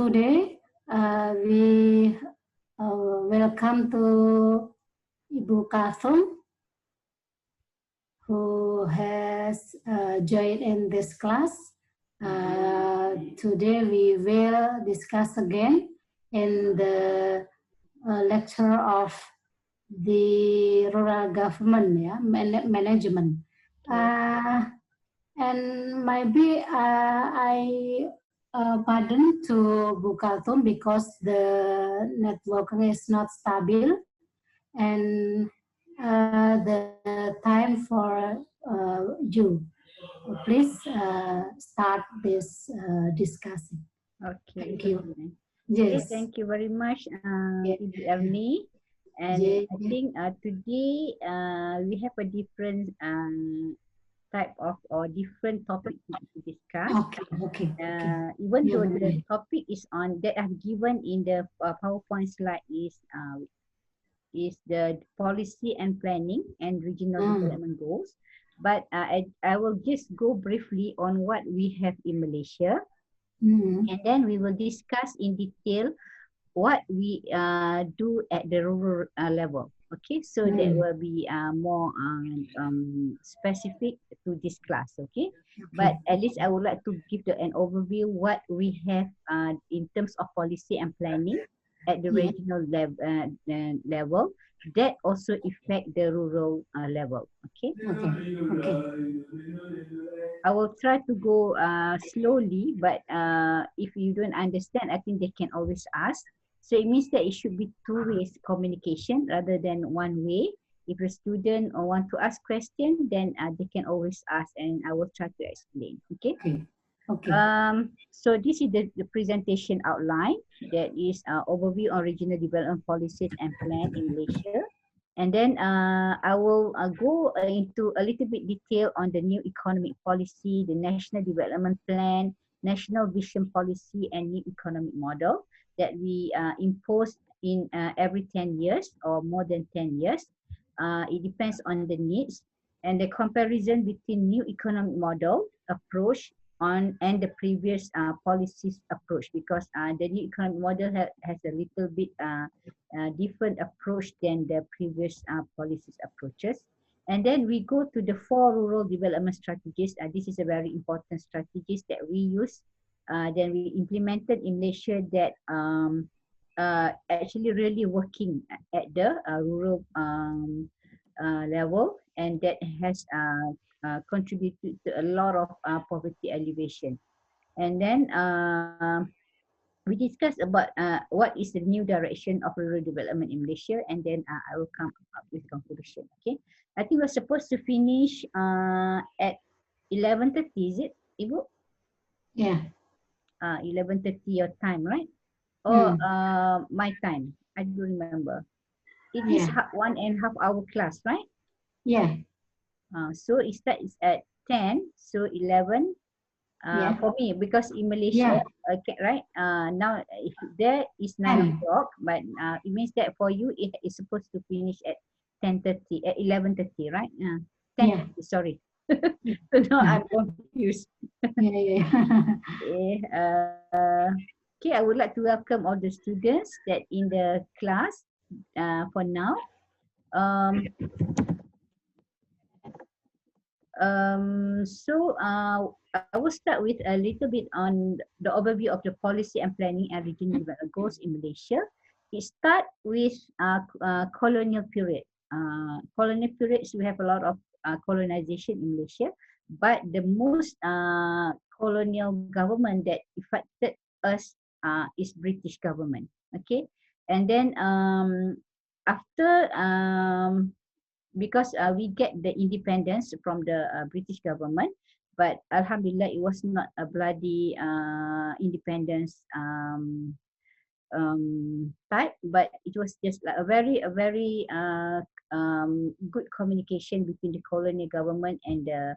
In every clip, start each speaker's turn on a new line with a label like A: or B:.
A: Today we welcome to Ibu Kalthum, who has joined in this class. Today we will discuss again in the lecture of the rural government, management. And maybe I pardon to Bu Kalthum because the network is not stable, and the time for you. Please start this discussion.
B: Okay.
A: Thank you.
B: Yes.
A: Yes.
B: Thank you very much,
A: Yes.
B: Ibu Ernie. And
A: Yes.
B: I think today we have a different type of or different topic to discuss.
A: Okay.
B: Even
A: Yeah,
B: though the
A: boleh.
B: topic is on that I've given in the PowerPoint slide is the policy and planning and regional development goals. But I will just go briefly on what we have in Malaysia. And then we will discuss in detail what we do at the rural level. Okay, so that will be more specific to this class. Okay, but at least I would like to give an overview what we have in terms of policy and planning at the regional level that also affect the rural level. Okay. I will try to go slowly, but if you don't understand, I think they can always ask. So it means that it should be two ways communication rather than one way. If a student want to ask question, then they can always ask, and I will try to explain. Okay. So this is the presentation outline. That is overview on regional development policies and plan in Malaysia. And then I will go into a little bit detail on the new economic policy, the national development plan, national vision policy, and new economic model that we impose in every 10 years or more than 10 years. It depends on the needs and the comparison between new economic model approach and the previous policies approach, because the new economic model has a little bit different approach than the previous policies approaches. And then we go to the 4 rural development strategies. This is a very important strategies that we use. Then we implemented in Malaysia that actually really working at the rural level, and that has contributed to a lot of poverty alleviation. And then we discussed about what is the new direction of rural development in Malaysia, and then I will come up with conclusion. Okay, I think we're supposed to finish at 11:30. Is it, Ibu?
A: Yeah.
B: 11:30 your time, right? Or my time? I don't remember. It is 1.5 hour class, right?
A: Yeah.
B: So it starts at 10, so 11 for me, because in Malaysia, okay, right? Now if there is 9 o'clock, but it means that for you it is supposed to finish at 10:30, at 11:30, right? 10:30, sorry. So now I'm confused. Okay, I would like to welcome all the students that in the class for now. So I will start with a little bit on the overview of the policy and planning and regional development goals in Malaysia. It starts with colonial period. Colonial periods, we have a lot of colonization in Malaysia, but the most colonial government that affected us is British government. Okay, and then after because we get the independence from the British government, but Alhamdulillah it was not a bloody independence type, but it was just like a very good communication between the colonial government and the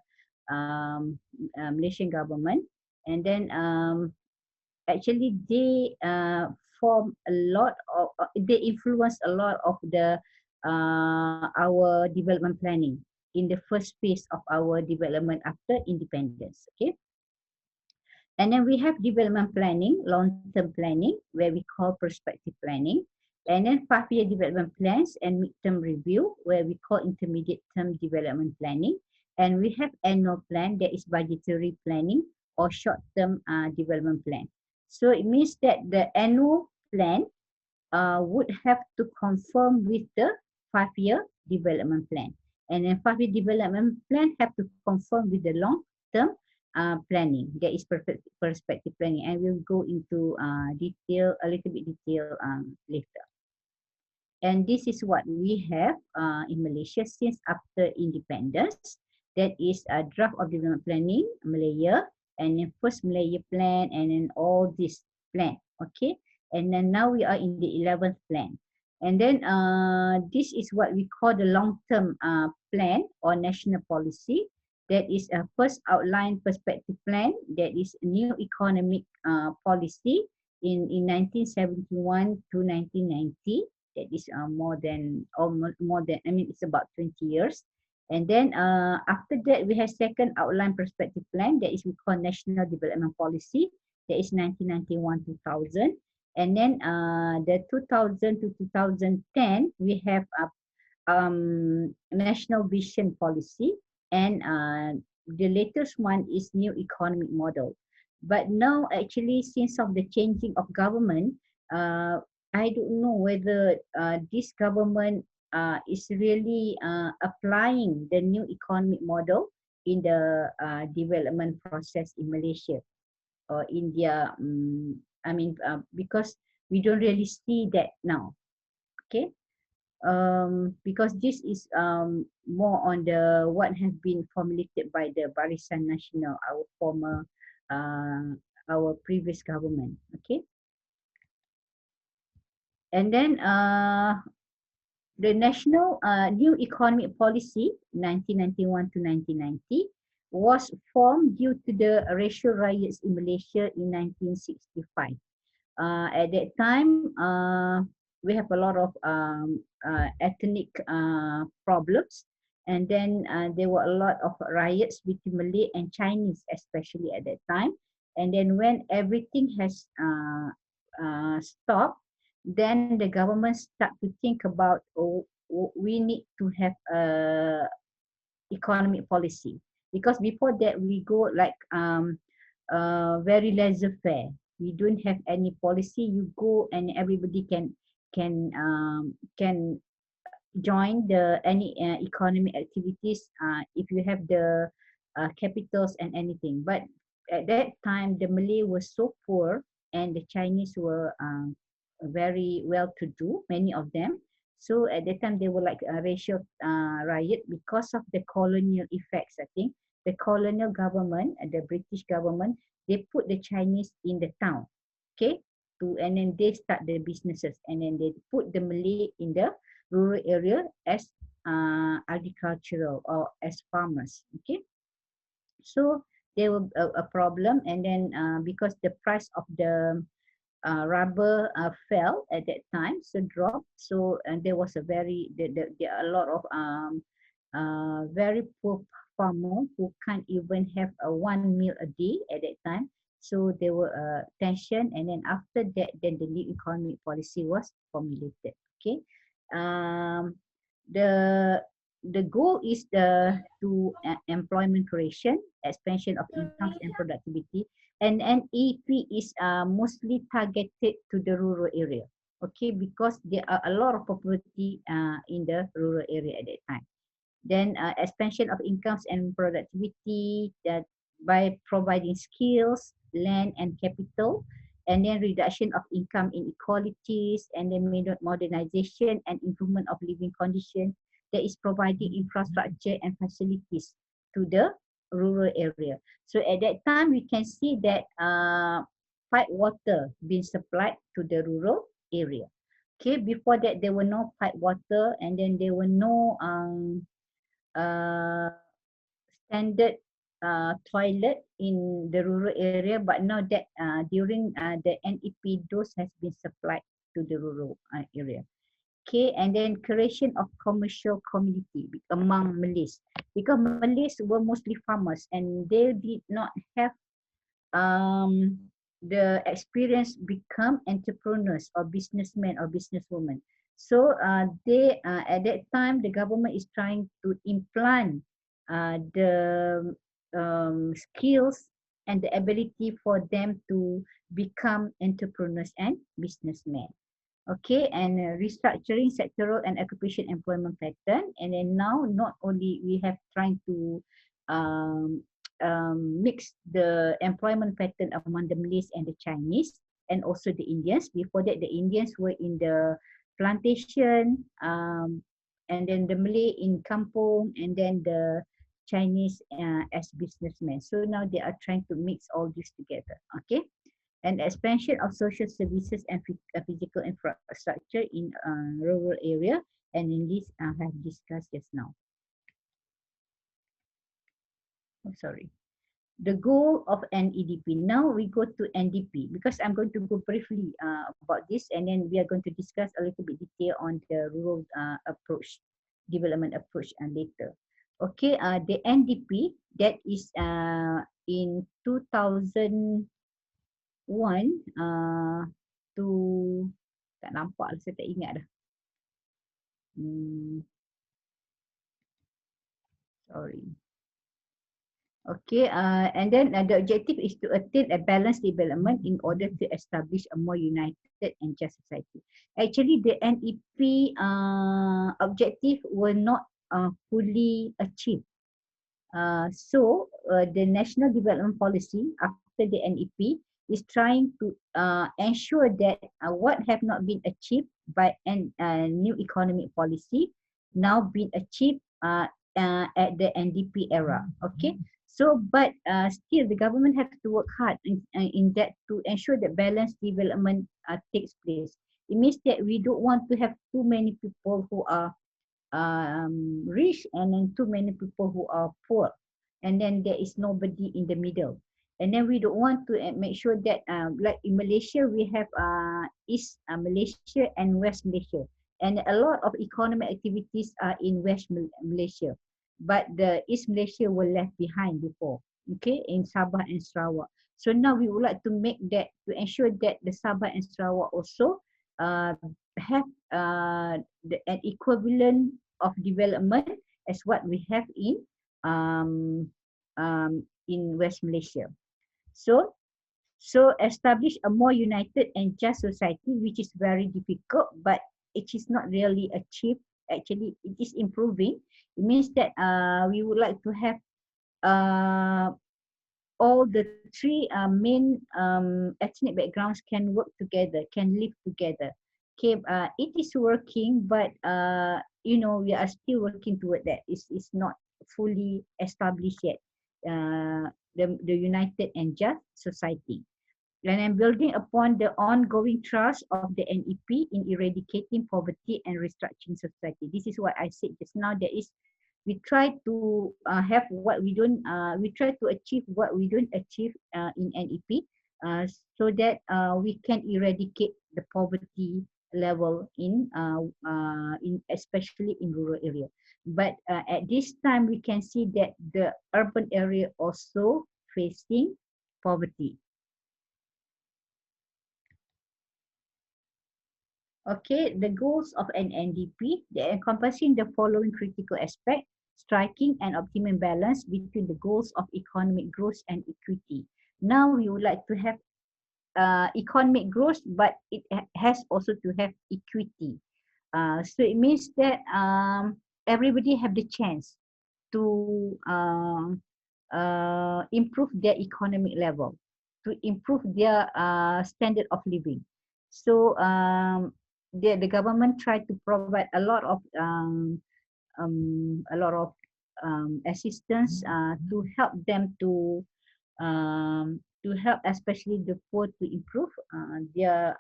B: Malaysian government. And then actually they form a lot of they influence a lot of the our development planning in the first phase of our development after independence. Okay, And then we have development planning, long-term planning, where we call prospective planning. And then 5-year development plans and midterm review, where we call intermediate term development planning. And we have annual plan, that is budgetary planning or short-term development plan. So it means that the annual plan would have to conform with the 5-year development plan. And then 5-year development plan have to conform with the long-term planning. That is perfect perspective planning. And we'll go into detail, a little bit detail later. And this is what we have in Malaysia since after independence. That is a draft of development planning, Malaya, and then first Malaya plan, and then all this plan. Okay, and then now we are in the 11th plan. And then this is what we call the long-term plan or national policy. That is a first outline perspective plan. That is a new economic policy in 1971 to 1990. That is more than almost more than, I mean, it's about 20 years. And then after that, we have second outline perspective plan. That is we call national development policy. That is 1991 2000. And then the 2000 to 2010, we have a national vision policy. And the latest one is new economic model. But now actually, since of the changing of government, I don't know whether this government is really applying the new economic model in the development process in Malaysia or India. I mean, because we don't really see that now. Okay, because this is more on the what has been formulated by the Barisan Nasional, our former, our previous government. Okay. And then the national new economic policy 1991 to 1990 was formed due to the racial riots in Malaysia in 1965. At that time, we have a lot of ethnic problems, and then there were a lot of riots between Malay and Chinese, especially at that time. And then when everything has stopped, then the government start to think about, oh, we need to have a economic policy, because before that we go like very laissez-faire. We don't have any policy. You go and everybody can join the any economic activities if you have the capitals and anything. But at that time, the Malay was so poor and the Chinese were very well-to-do, many of them. So at that time, they were like a racial riot because of the colonial effects, I think. The colonial government, the British government, they put the Chinese in the town, okay? And then they start the businesses, and then they put the Malay in the rural area as agricultural or as farmers, okay? So there were a problem, and then because the price of the rubber fell at that time, so dropped. So and there was a very there are a lot of very poor farmer who can't even have a one meal a day at that time. So there were tension, and then after that, then the new economic policy was formulated. Okay, um, the the goal is to employment creation, expansion of incomes and productivity, and NEP is mostly targeted to the rural area. Okay, because there are a lot of poverty in the rural area at that time. Then expansion of incomes and productivity that by providing skills, land and capital, and then reduction of income inequalities, and then modernization and improvement of living conditions, that is providing infrastructure and facilities to the rural area. So at that time, we can see that pipe water being supplied to the rural area. Okay, before that, there were no pipe water, and then there were no uh, standard toilet in the rural area, but now that during the NEP, those has been supplied to the rural area. Okay, and then creation of commercial community among Malays, because Malays were mostly farmers and they did not have the experience become entrepreneurs or businessmen or businesswomen. So they at that time the government is trying to implant the skills and the ability for them to become entrepreneurs and businessmen. Okay, and restructuring sectoral and occupation employment pattern. And then now not only we have trying to um, mix the employment pattern among the Malays and the Chinese and also the Indians. Before that, the Indians were in the plantation, and then the Malay in kampung, and then the Chinese as businessmen. So now they are trying to mix all this together. Okay, and expansion of social services and physical infrastructure in rural area, and in this I have discussed just now. Oh, sorry. The goal of NEDP. Now we go to NDP because I'm going to go briefly about this, and then we are going to discuss a little bit detail on the rural approach, development approach later. Okay, the NDP that is in 2001 to tak nampak lah, saya tak ingat dah. Sorry. Okay, and then the objective is to attain a balanced development in order to establish a more united and just society. Actually, the NEP objective were not fully achieved. So the National Development Policy after the NEP is trying to ensure that what have not been achieved by a new economic policy now been achieved at the NDP era. Okay, so but still the government have to work hard in that to ensure that balanced development takes place. It means that we don't want to have too many people who are rich and then too many people who are poor, and then there is nobody in the middle. And then we don't want to make sure that like in Malaysia we have East Malaysia and West Malaysia, and a lot of economic activities are in West Malaysia, but the East Malaysia were left behind before, okay, in Sabah and Sarawak. So now we would like to make that, to ensure that the Sabah and Sarawak also have an equivalent of development as what we have in West Malaysia. So establish a more united and just society, which is very difficult, but it is not really achieved. Actually, it is improving. It means that we would like to have all the three main ethnic backgrounds can work together, can live together. Okay, it is working, but you know, we are still working toward that. It's not fully established yet. The united and just society. And I'm building upon the ongoing trust of the NEP in eradicating poverty and restructuring society. This is what I said just now. There is, we try to have what we don't, we try to achieve what we don't achieve in NEP, so that we can eradicate the poverty level in especially in rural area. But at this time, we can see that the urban area also facing poverty. Okay, the goals of an NDP, they're encompassing the following critical aspect: striking an optimum balance between the goals of economic growth and equity. Now we would like to have economic growth, but it has also to have equity. So it means that everybody have the chance to improve their economic level, to improve their standard of living. So the government tried to provide a lot of assistance to help them to help especially the poor to improve their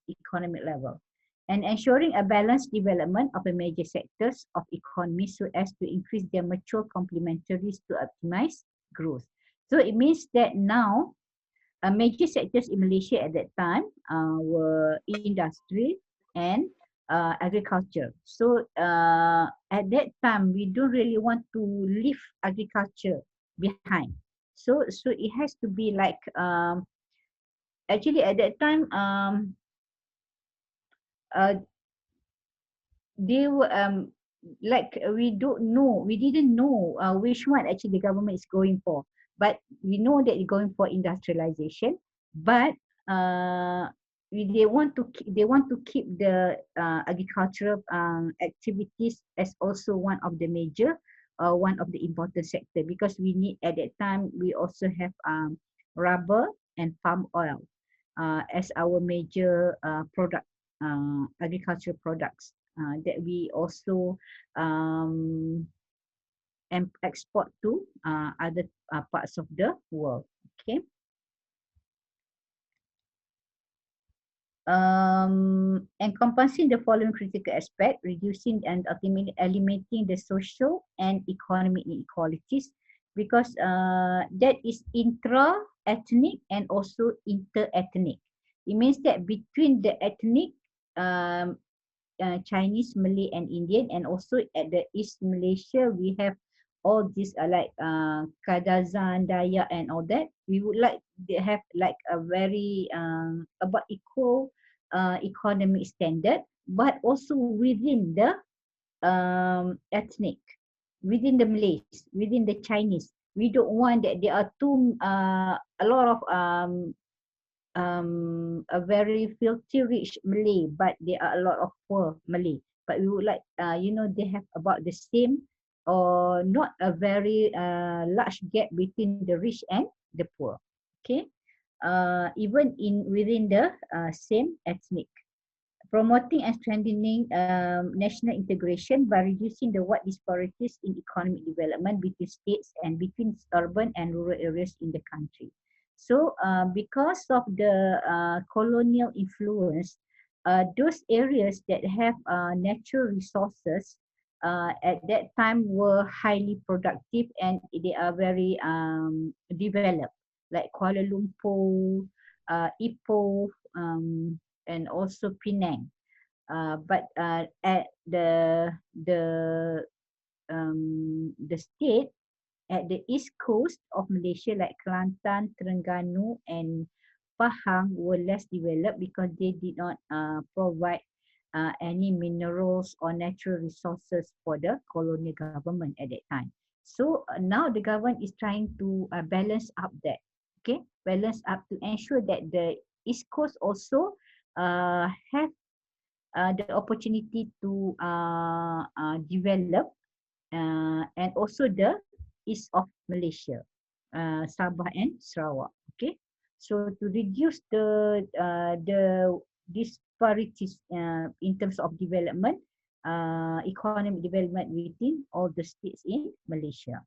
B: economic level, and ensuring a balanced development of the major sectors of economy so as to increase their mutual complementaries to optimize growth. So it means that now major sectors in Malaysia at that time were industry and agriculture. So at that time, we don't really want to leave agriculture behind. So it has to be like actually at that time uh, they were like we didn't know which one actually the government is going for, but we know that they're going for industrialization, but uh, they want to keep the agricultural activities as also one of the major one of the important sector, because we need at that time we also have rubber and palm oil as our major product, agricultural products that we also um, export to other parts of the world. Okay. Encompassing the following critical aspect, reducing and ultimately eliminating the social and economic inequalities, because that is intra-ethnic and also inter-ethnic. It means that between the ethnic um, Chinese, Malay, and Indian, and also at the East Malaysia, we have all these like Kadazan, Dayak, and all that. We would like they have like a very about equal economic standard, but also within the ethnic, within the Malays, within the Chinese. We don't want that there are too a lot of a very filthy rich Malay, but there are a lot of poor Malay. But we would like, they have about the same or not a very large gap between the rich and the poor. Okay, even in within the same ethnic. Promoting and strengthening national integration by reducing the wide disparities in economic development between states and between urban and rural areas in the country. So, because of the colonial influence, those areas that have natural resources at that time were highly productive and they are very developed, like Kuala Lumpur, Ipoh, and also Penang. But at the state at the east coast of Malaysia, like Kelantan, Terengganu, and Pahang, were less developed because they did not provide any minerals or natural resources for the colonial government at that time. So now the government is trying to balance up that, okay, balance up to ensure that the east coast also have the opportunity to develop, and also the east of Malaysia, Sabah and Sarawak. Okay, so to reduce the disparities in terms of development, economic development within all the states in Malaysia,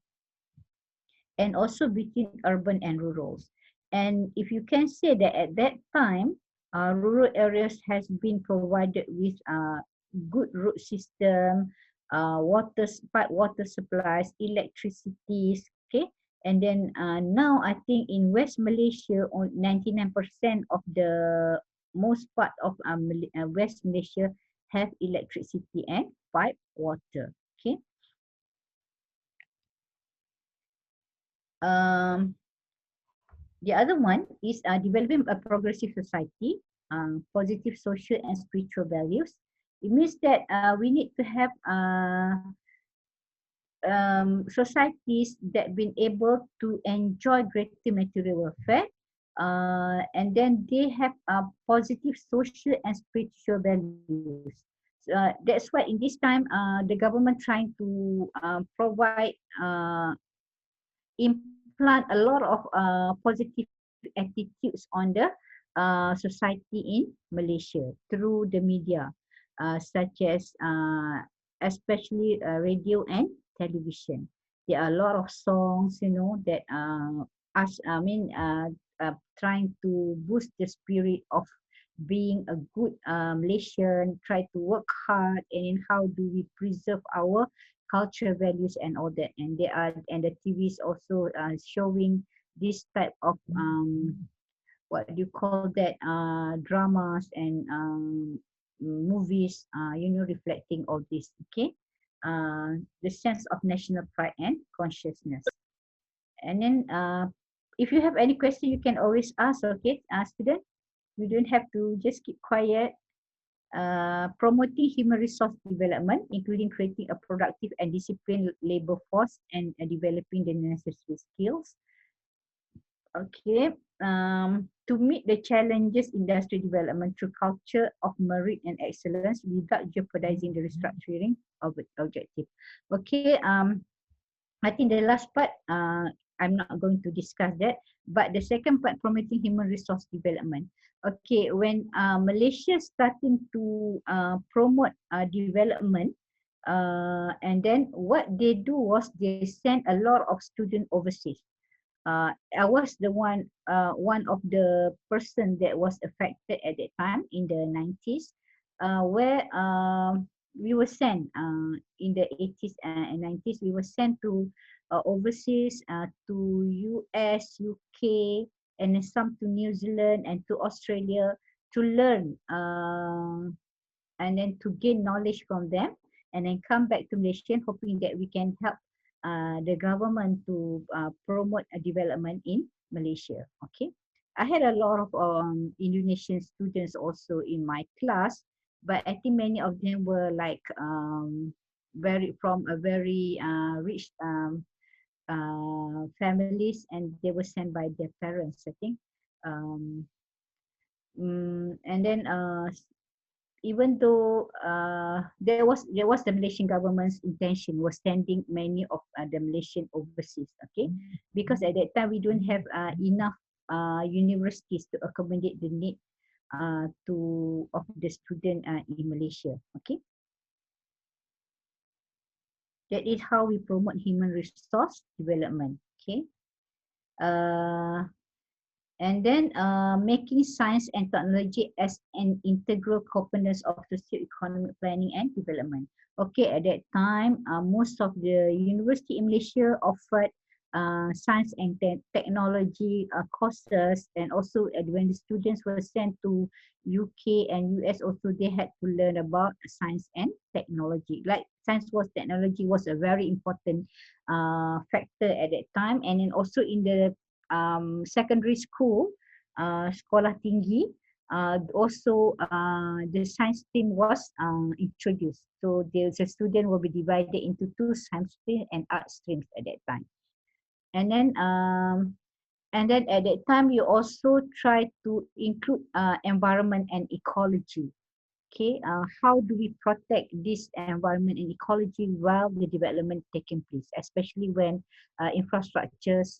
B: and also between urban and rurals. And if you can say that at that time, rural areas has been provided with good road system, pipe water supplies, electricities, okay. And then now I think in West Malaysia, 99% of the most part of West Malaysia have electricity and pipe water. Okay. Um, The other one is developing a progressive society, positive social and spiritual values. It means that we need to have societies that been able to enjoy greater material welfare, and then they have positive social and spiritual values. That's why in this time, the government trying to provide implant a lot of positive attitudes on the society in Malaysia through the media, such as especially radio and television. There are a lot of songs, that trying to boost the spirit of being a good Malaysian, try to work hard, and in how do we preserve our cultural values and all that. And the TV is also showing this type of what do you call that, dramas and movies, reflecting all this. Okay, the sense of national pride and consciousness. And then if you have any question, you can always ask, okay, student. You don't have to just keep quiet. Promoting human resource development, including creating a productive and disciplined labor force and developing the necessary skills. Okay. To meet the challenges industry development through culture of merit and excellence without jeopardizing the restructuring of the objective. Okay. I think the last part, I'm not going to discuss that. But the second part, promoting human resource development. Okay, when Malaysia starting to promote development, and then what they do was they send a lot of students overseas. I was the one of the person that was affected at that time in the 90s, where we were sent in the 80s and 90s. We were sent to overseas, to US, UK, and then some to New Zealand and to Australia to learn and then to gain knowledge from them, and then come back to Malaysia hoping that we can help the government to promote a development in Malaysia. Okay, I had a lot of Indonesian students also in my class, but I think many of them were like very from a very rich families, and they were sent by their parents, I think. Um, and then even though there was the Malaysian government's intention was sending many of the Malaysian overseas, okay, because at that time we don't have enough universities to accommodate the need to of the student in Malaysia. Okay, that is how we promote human resource development. Okay, uh, and then making science and technology as an integral component of socio-economic planning and development. Okay, at that time, most of the university in Malaysia offered science and technology courses, and also when the students were sent to UK and US, also they had to learn about science and technology. Like science was technology was a very important factor at that time, and then also in the secondary school, sekolah tinggi, also the science stream was introduced. So the student will be divided into two science stream and art streams at that time. And then at that time, you also try to include environment and ecology. Okay, how do we protect this environment and ecology while the development taking place, especially when infrastructures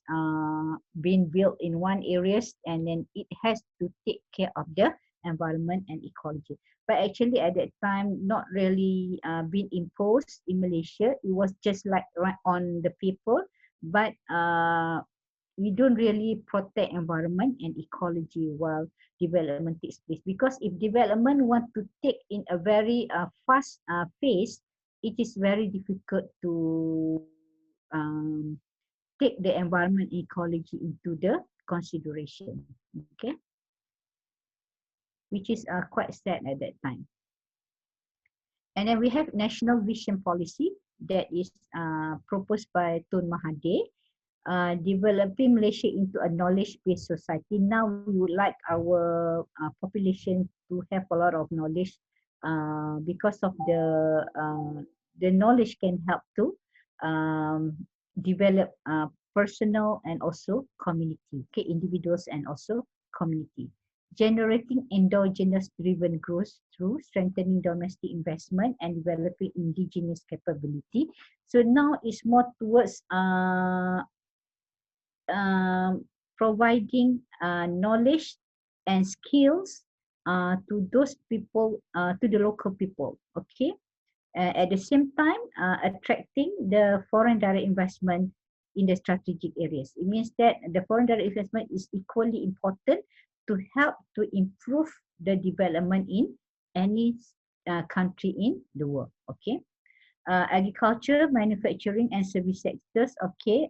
B: being built in one areas, and then it has to take care of the environment and ecology. But actually at that time, not really being imposed in Malaysia. It was just like right on the paper, but we don't really protect environment and ecology while development takes place, because if development want to take in a very fast pace, it is very difficult to um, take the environment ecology into the consideration. Okay, which is quite sad at that time. And then we have national vision policy that is proposed by Tun Mahathir, developing Malaysia into a knowledge-based society. Now we would like our population to have a lot of knowledge, because of the knowledge can help to um, develop personal and also community, okay, individuals and also community. Generating endogenous driven growth through strengthening domestic investment and developing indigenous capability. So now it's more towards providing knowledge and skills to those people, to the local people. Okay. At the same time, attracting the foreign direct investment in the strategic areas. It means that the foreign direct investment is equally important to help to improve the development in any country in the world. Okay. Agriculture, manufacturing, and service sectors, okay,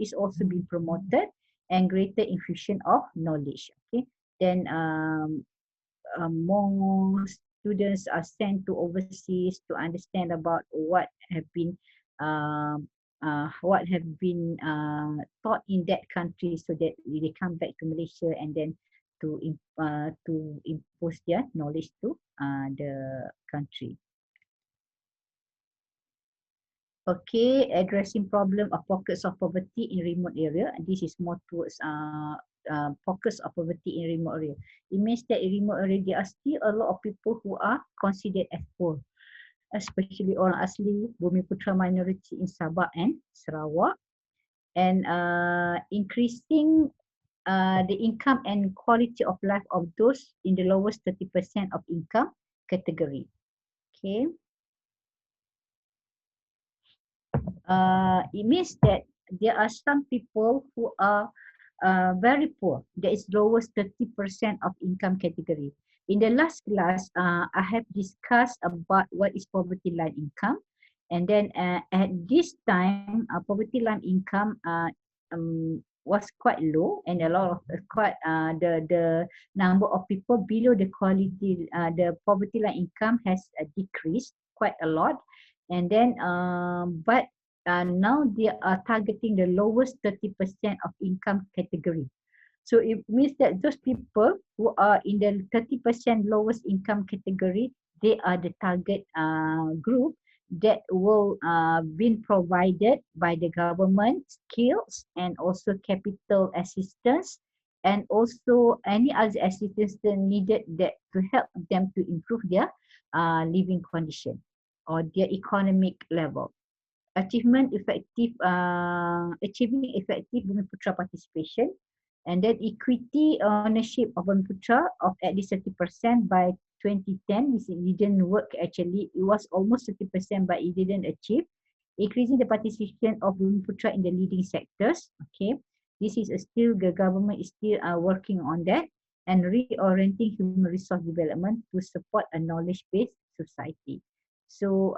B: is also being promoted, and greater infusion of knowledge. Okay, then more students are sent to overseas to understand about what have been what have been taught in that country, so that they come back to Malaysia and then to impose their knowledge to the country. Okay, addressing problem of pockets of poverty in remote area. This is more towards pockets of poverty in remote area. It means that in remote area there are still a lot of people who are considered as poor, especially orang asli, Bumiputra minority in Sabah and Sarawak, and increasing the income and quality of life of those in the lowest 30% of income category. Okay. It means that there are some people who are very poor. That is lowest 30% of income category. In the last class, I have discussed about what is poverty line income. And then at this time, poverty line income was quite low, and a lot of the number of people below the quality, the poverty line income has decreased quite a lot. And then, but now they are targeting the lowest 30% of income category. So it means that those people who are in the 30% lowest income category, they are the target group that will be provided by the government skills and also capital assistance, and also any other assistance needed that to help them to improve their living condition or their economic level. Achieving effective Bumiputra participation, and then equity ownership of Bumiputra of at least 30% by 2010. It didn't work actually. It was almost 30%, but it didn't achieve. Increasing the participation of Bumiputra in the leading sectors. Okay, this is still, the government is still working on that, and reorienting human resource development to support a knowledge-based society. So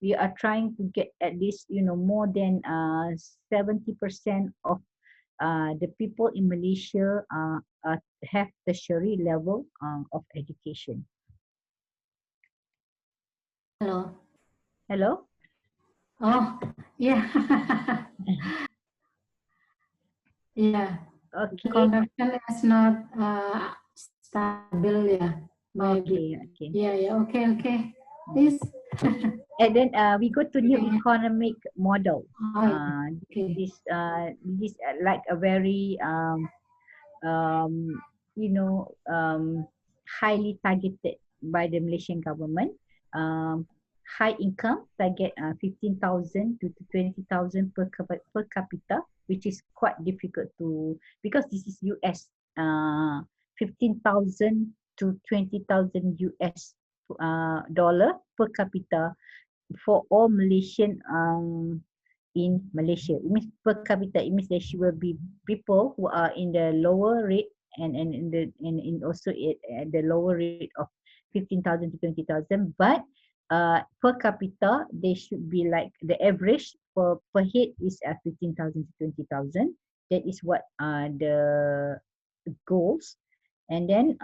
B: we are trying to get at least, more than 70% of the people in Malaysia have tertiary level of education.
A: Hello.
B: Hello?
A: Oh, yeah. Yeah. The
B: Okay.
A: connection is not stable, yeah. Maybe.
B: Okay.
A: Yeah. Okay. Please.
B: And then we go to new economic model.
A: Oh, okay.
B: This like a very highly targeted by the Malaysian government. High income target 15,000 to 20,000 per capita, which is quite difficult to, because this is US. 15,000 to 20,000 US dollar per capita for all Malaysian in Malaysia. It means per capita. It means there will be people who are in the lower rate and also at the lower rate of 15,000 to 20,000. But per capita, they should be like the average per head is 15,000 to 20,000. That is what the goals. And then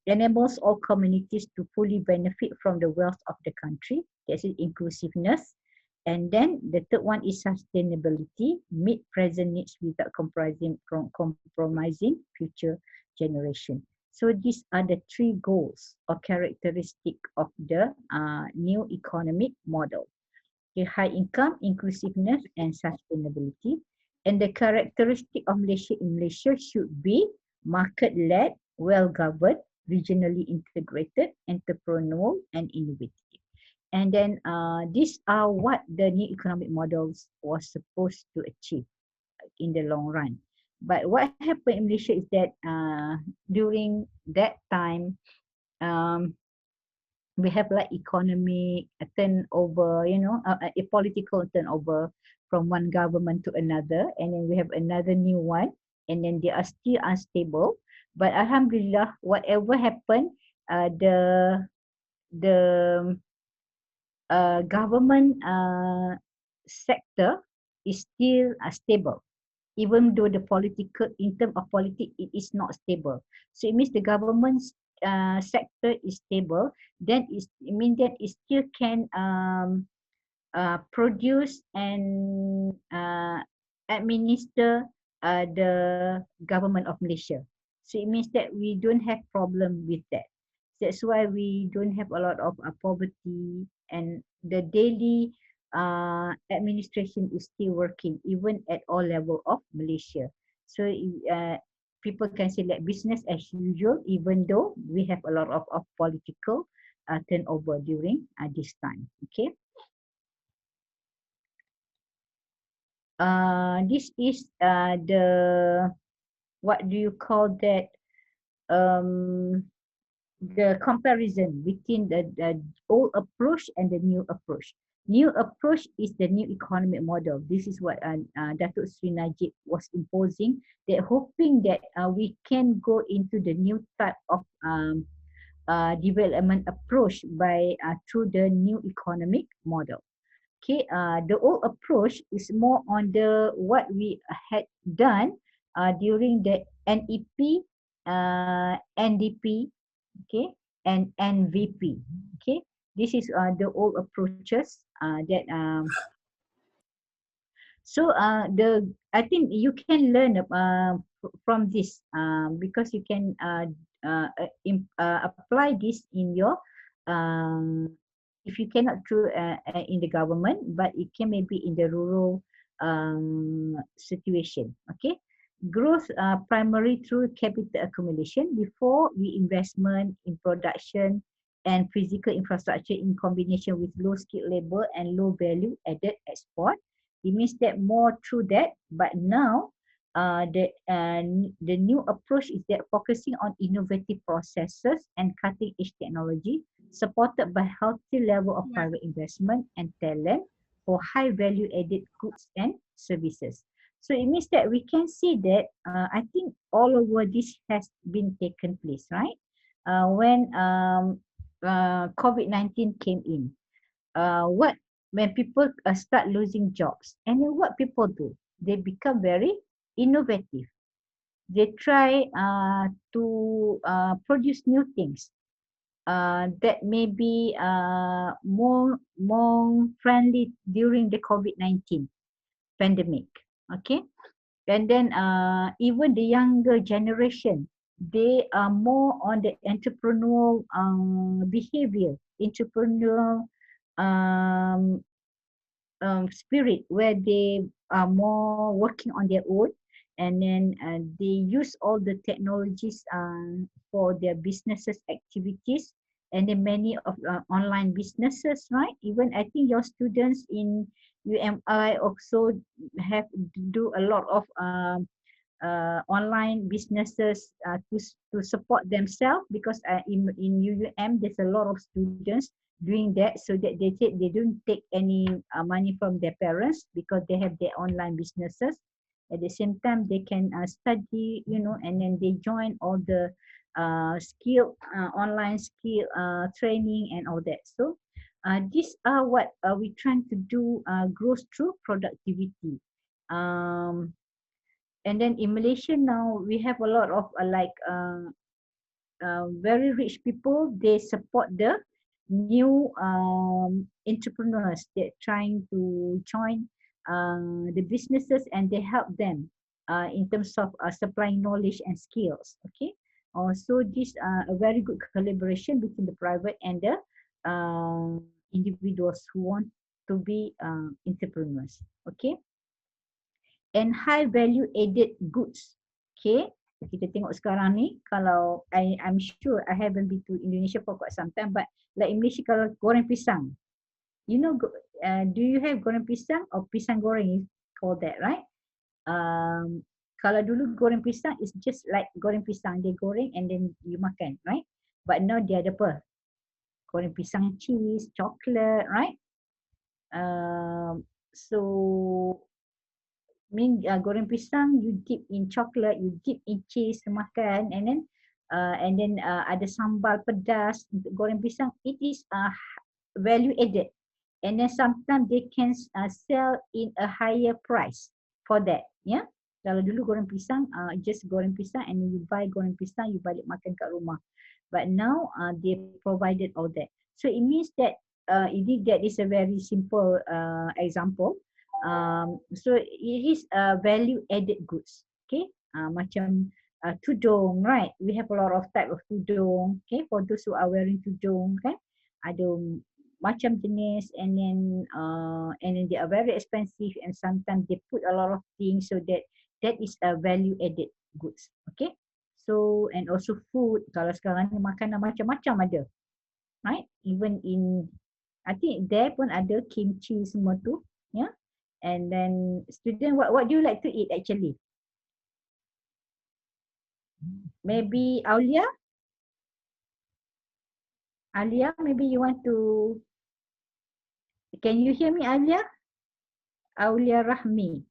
B: enables all communities to fully benefit from the wealth of the country. That's inclusiveness. And then the third one is sustainability, meet present needs without compromising future generation. So these are the three goals or characteristic of the new economic model. Okay, high income, inclusiveness, and sustainability. And the characteristic of Malaysia should be market-led, well-governed, regionally integrated, entrepreneurial, and innovative. And then these are what the new economic models was supposed to achieve in the long run. But what happened in Malaysia is that during that time, we have like economic turnover, a political turnover from one government to another, and then we have another new one, and then they are still unstable. But Alhamdulillah, whatever happened, the government sector is still stable, even though the political, in terms of politics, it is not stable. So it means the government sector is stable. Then it means that it still can produce and administer the government of Malaysia. So it means that we don't have problem with that. That's why we don't have a lot of poverty, and the daily administration is still working even at all level of Malaysia. So people can say like business as usual, even though we have a lot of political turnover during this time. Okay. This is the, what do you call that, um, the comparison between the old approach and the new approach. New approach is the new economic model. This is what Datuk Sri Najib was imposing, that hoping that we can go into the new type of development approach by through the new economic model. Okay, the old approach is more on the what we had done during the NEP, NDP, okay, and NVP. Okay, this is the old approaches that so the I think you can learn from this because you can apply this in your um, if you cannot through in the government, but it can maybe in the rural situation. Okay, growth primarily through capital accumulation before reinvestment in production and physical infrastructure in combination with low skilled labor and low value added export. It means that more through that, but now the new approach is that focusing on innovative processes and cutting edge technology supported by healthy level of private investment and talent for high value added goods and services. So it means that we can see that I think all over this has been taken place, right? When COVID-19 came in, what when people start losing jobs, and then what people do, they become very innovative. They try to produce new things that may be more friendly during the COVID-19 pandemic. Okay, and then even the younger generation, they are more on the entrepreneurial behavior, entrepreneurial um, spirit, where they are more working on their own, and then they use all the technologies for their businesses activities, and then many of online businesses, right? Even I think your students in UMI also have do a lot of online businesses to support themselves, because in UUM there's a lot of students doing that, so that they take, they don't take any money from their parents because they have their online businesses. At the same time they can study, you know, and then they join all the skill online skill training and all that. So these are what we trying to do, growth through productivity. um, and then in Malaysia now we have a lot of very rich people. They support the new entrepreneurs that trying to join the businesses, and they help them in terms of supplying knowledge and skills. Okay, so this a very good collaboration between the private and the individuals who want to be entrepreneurs. Okay, and high value added goods. Okay, kita tengok sekarang ni, kalau I'm sure I haven't been to Indonesia for quite some time, but like in Malaysia kalau goreng pisang, you know, do you have goreng pisang or pisang goreng, you call that, right? Kalau dulu goreng pisang is just like goreng pisang, dia goreng and then you makan, right? But now dia ada apa? Goreng pisang cheese, chocolate, right? So goreng pisang, you dip in chocolate, you dip in cheese, makan, and then ada sambal pedas untuk goreng pisang. It is value added, and then sometimes they can sell in a higher price for that. Yeah, kalau dulu goreng pisang just goreng pisang, and you buy goreng pisang, you balik makan kat rumah. But now they provided all that. So it means that that is a very simple example. So it is value added goods. Okay, macam tudung, right? We have a lot of type of tudung. Okay, for those who are wearing tudung, kan, ada macam jenis, and then they are very expensive, and sometimes they put a lot of things, so that is a value added goods. Okay, so and also food. Kalau sekarang ni makanan macam-macam ada, right? Even in, I think there pun ada kimchi semua tu, yeah. And then student, what do you like to eat actually? Maybe Aulia, maybe you want to. Can you hear me, Aulia? Aulia Rahmi.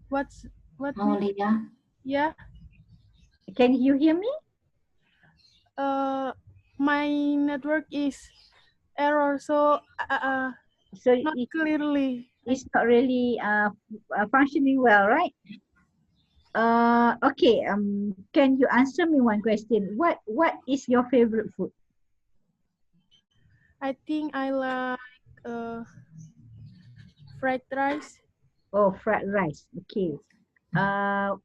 C: What?
A: Aulia.
C: Yeah.
B: Can you hear me?
C: My network is error, so
B: So
C: not clearly.
B: it's not really functioning well, right? Okay. Can you answer me one question? What is your favorite food?
C: I think I like fried rice.
B: Oh, fried rice. Okay.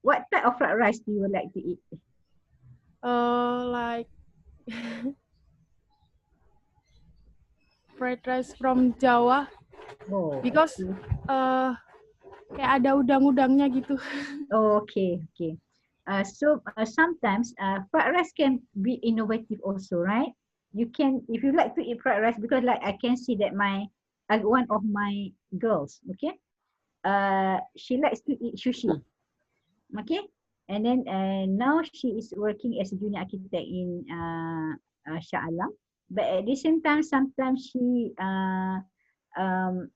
B: What type of fried rice do you like to eat?
C: Like fried rice from Jawa,
B: Oh,
C: because
B: okay.
C: kayak ada udang-udangnya gitu.
B: Oh, okay. So sometimes fried rice can be innovative also, right? You can, if you like to eat fried rice, because like I can see that one of my girls, okay, she likes to eat sushi, okay, and then now she is working as a junior architect in Shah Alam, but at the same time, sometimes um,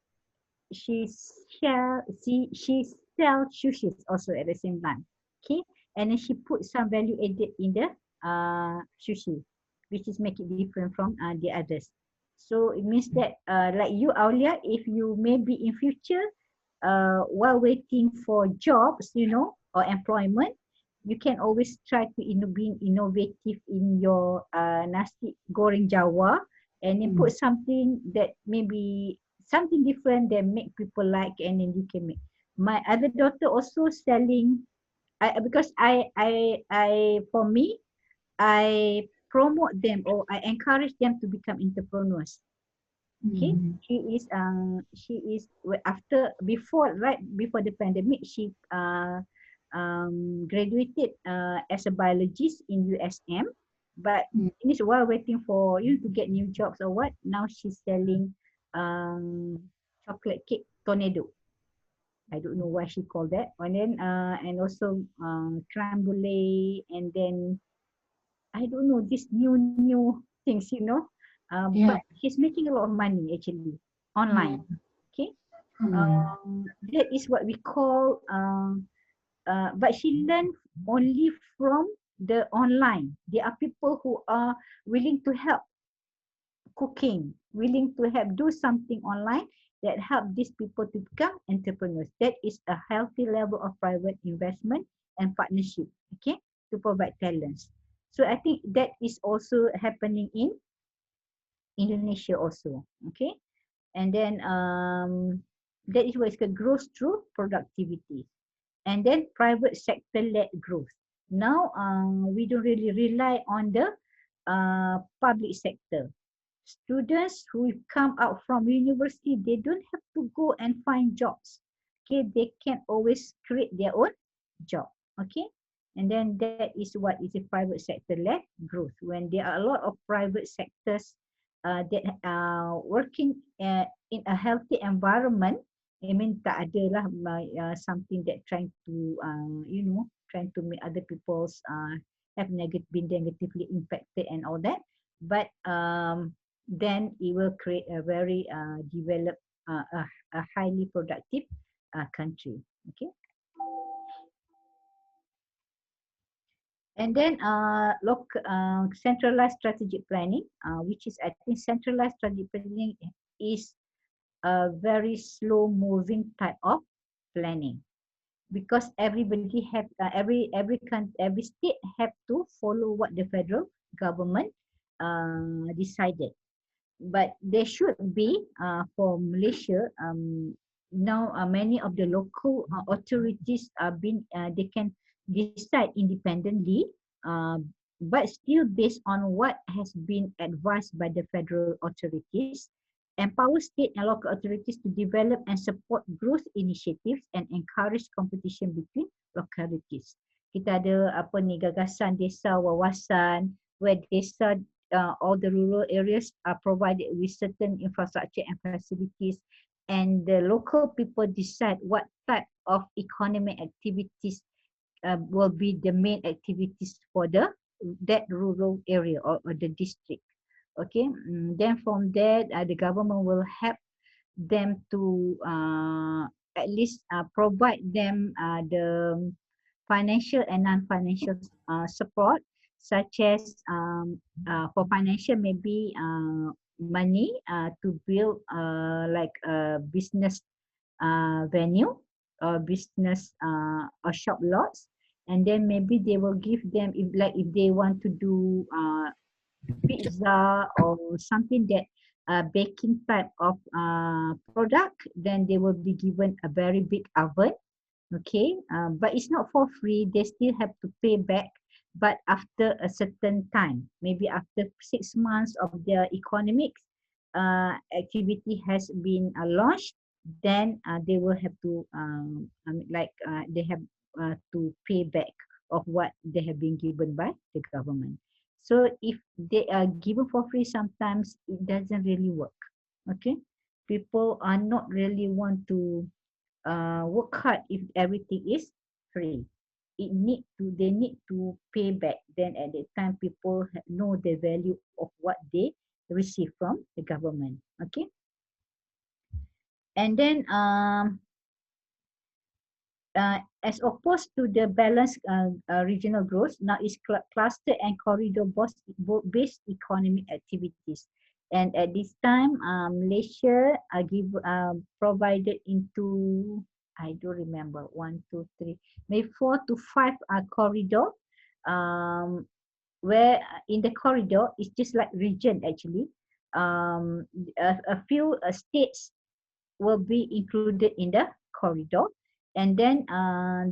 B: she she sell sushis also at the same time. Okay, and then she put some value added in the sushi, which is make it different from the others. So it means that like you, Aulia, if you maybe in future while waiting for jobs, or employment, you can always try to being innovative in your nasi goreng Jawa, and then put something that maybe something different that make people like, and then you can make. My other daughter also selling, because for me, I promote them, or I encourage them to become entrepreneurs. Okay, she is right before the pandemic, she graduated as a biologist in USM, but this while waiting for to get new jobs or what, now she's selling chocolate cake tornado. I don't know why she called that. And then and also creme brulee, and then I don't know these new things, but she's making a lot of money actually online. Okay, that is what we call. But she learned only from the online. There are people who are willing to help cooking, willing to help do something online that help these people to become entrepreneurs. That is a healthy level of private investment and partnership, okay, to provide talents. So I think that is also happening in Indonesia also, okay. And then that is what is called growth through productivity. And then private sector led growth. Now we don't really rely on the public sector. Students who come out from university, they don't have to go and find jobs. Okay, they can always create their own job. Okay, and then that is what is a private sector led growth. When there are a lot of private sectors that are working in a healthy environment, I mean tak adalah something that trying to trying to make other people's have been negatively impacted and all that, but then it will create a very developed, a highly productive country. Okay. And then centralized strategic planning, which is, I think, centralized strategic planning is a very slow moving type of planning, because everybody have every state have to follow what the federal government decided. But there should be for Malaysia now many of the local authorities are being they can decide independently, uh, but still based on what has been advised by the federal authorities, empower state and local authorities to develop and support growth initiatives and encourage competition between localities. Kita ada apa ni, gagasan desa wawasan, where desa all the rural areas are provided with certain infrastructure and facilities, and the local people decide what type of economic activities will be the main activities for that rural area or the district. Okay, then from there the government will help them to at least provide them the financial and non-financial support, such as for financial maybe money to build like a business venue or business or shop lots, and then maybe they will give them if they want to do pizza or something that baking type of product, then they will be given a very big oven. Okay, but it's not for free. They still have to pay back, but after a certain time, maybe after 6 months of their economic activity has been launched, then they will have to they have to pay back of what they have been given by the government. So if they are given for free, sometimes it doesn't really work. Okay, people are not really want to work hard if everything is free. They need to pay back. Then at that time, people know the value of what they receive from the government. Okay, and then as opposed to the balanced regional growth, now is cluster and corridor based economic activities. And at this time, Malaysia provided into, I don't remember, 1, 2, 3, maybe 4 to 5 corridor, where in the corridor it's just like region actually. A few states will be included in the corridor, and then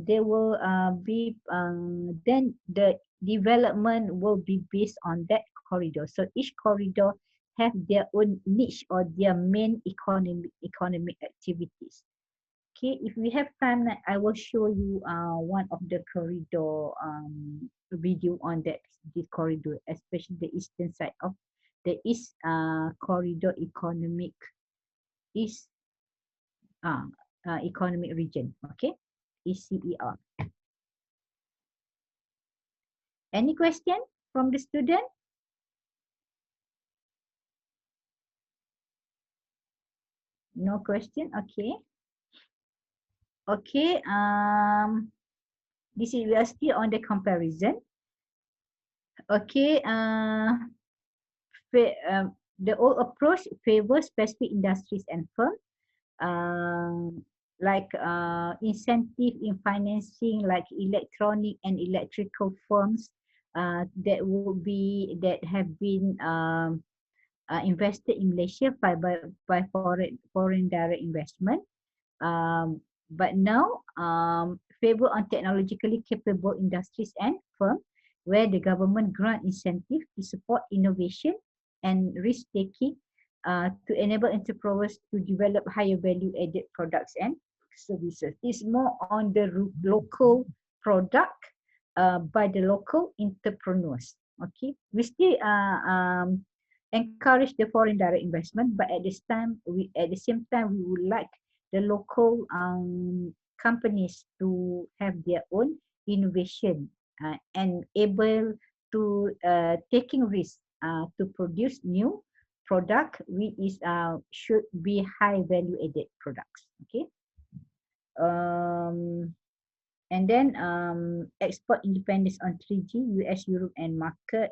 B: there will be then the development will be based on that corridor. So each corridor have their own niche or their main economic activities. Okay, if we have time, I will show you one of the corridor video on this corridor, especially the eastern side of the east corridor economic east economic region. Okay, ECER. Any question from the student? No question. Okay. Okay. This is, we are still on the comparison. Okay. The old approach favors specific industries and firms. Like incentive in financing, like electronic and electrical firms that have been invested in Malaysia by foreign direct investment. But now favor on technologically capable industries and firms where the government grant incentive to support innovation and risk taking to enable entrepreneurs to develop higher value added products and services. It's more on the local product by the local entrepreneurs. Okay, we still encourage the foreign direct investment, but at the same time we would like the local companies to have their own innovation and able to taking risks to produce new product which is should be high value added products. Okay, and then export independence on 3G, US, Europe, and market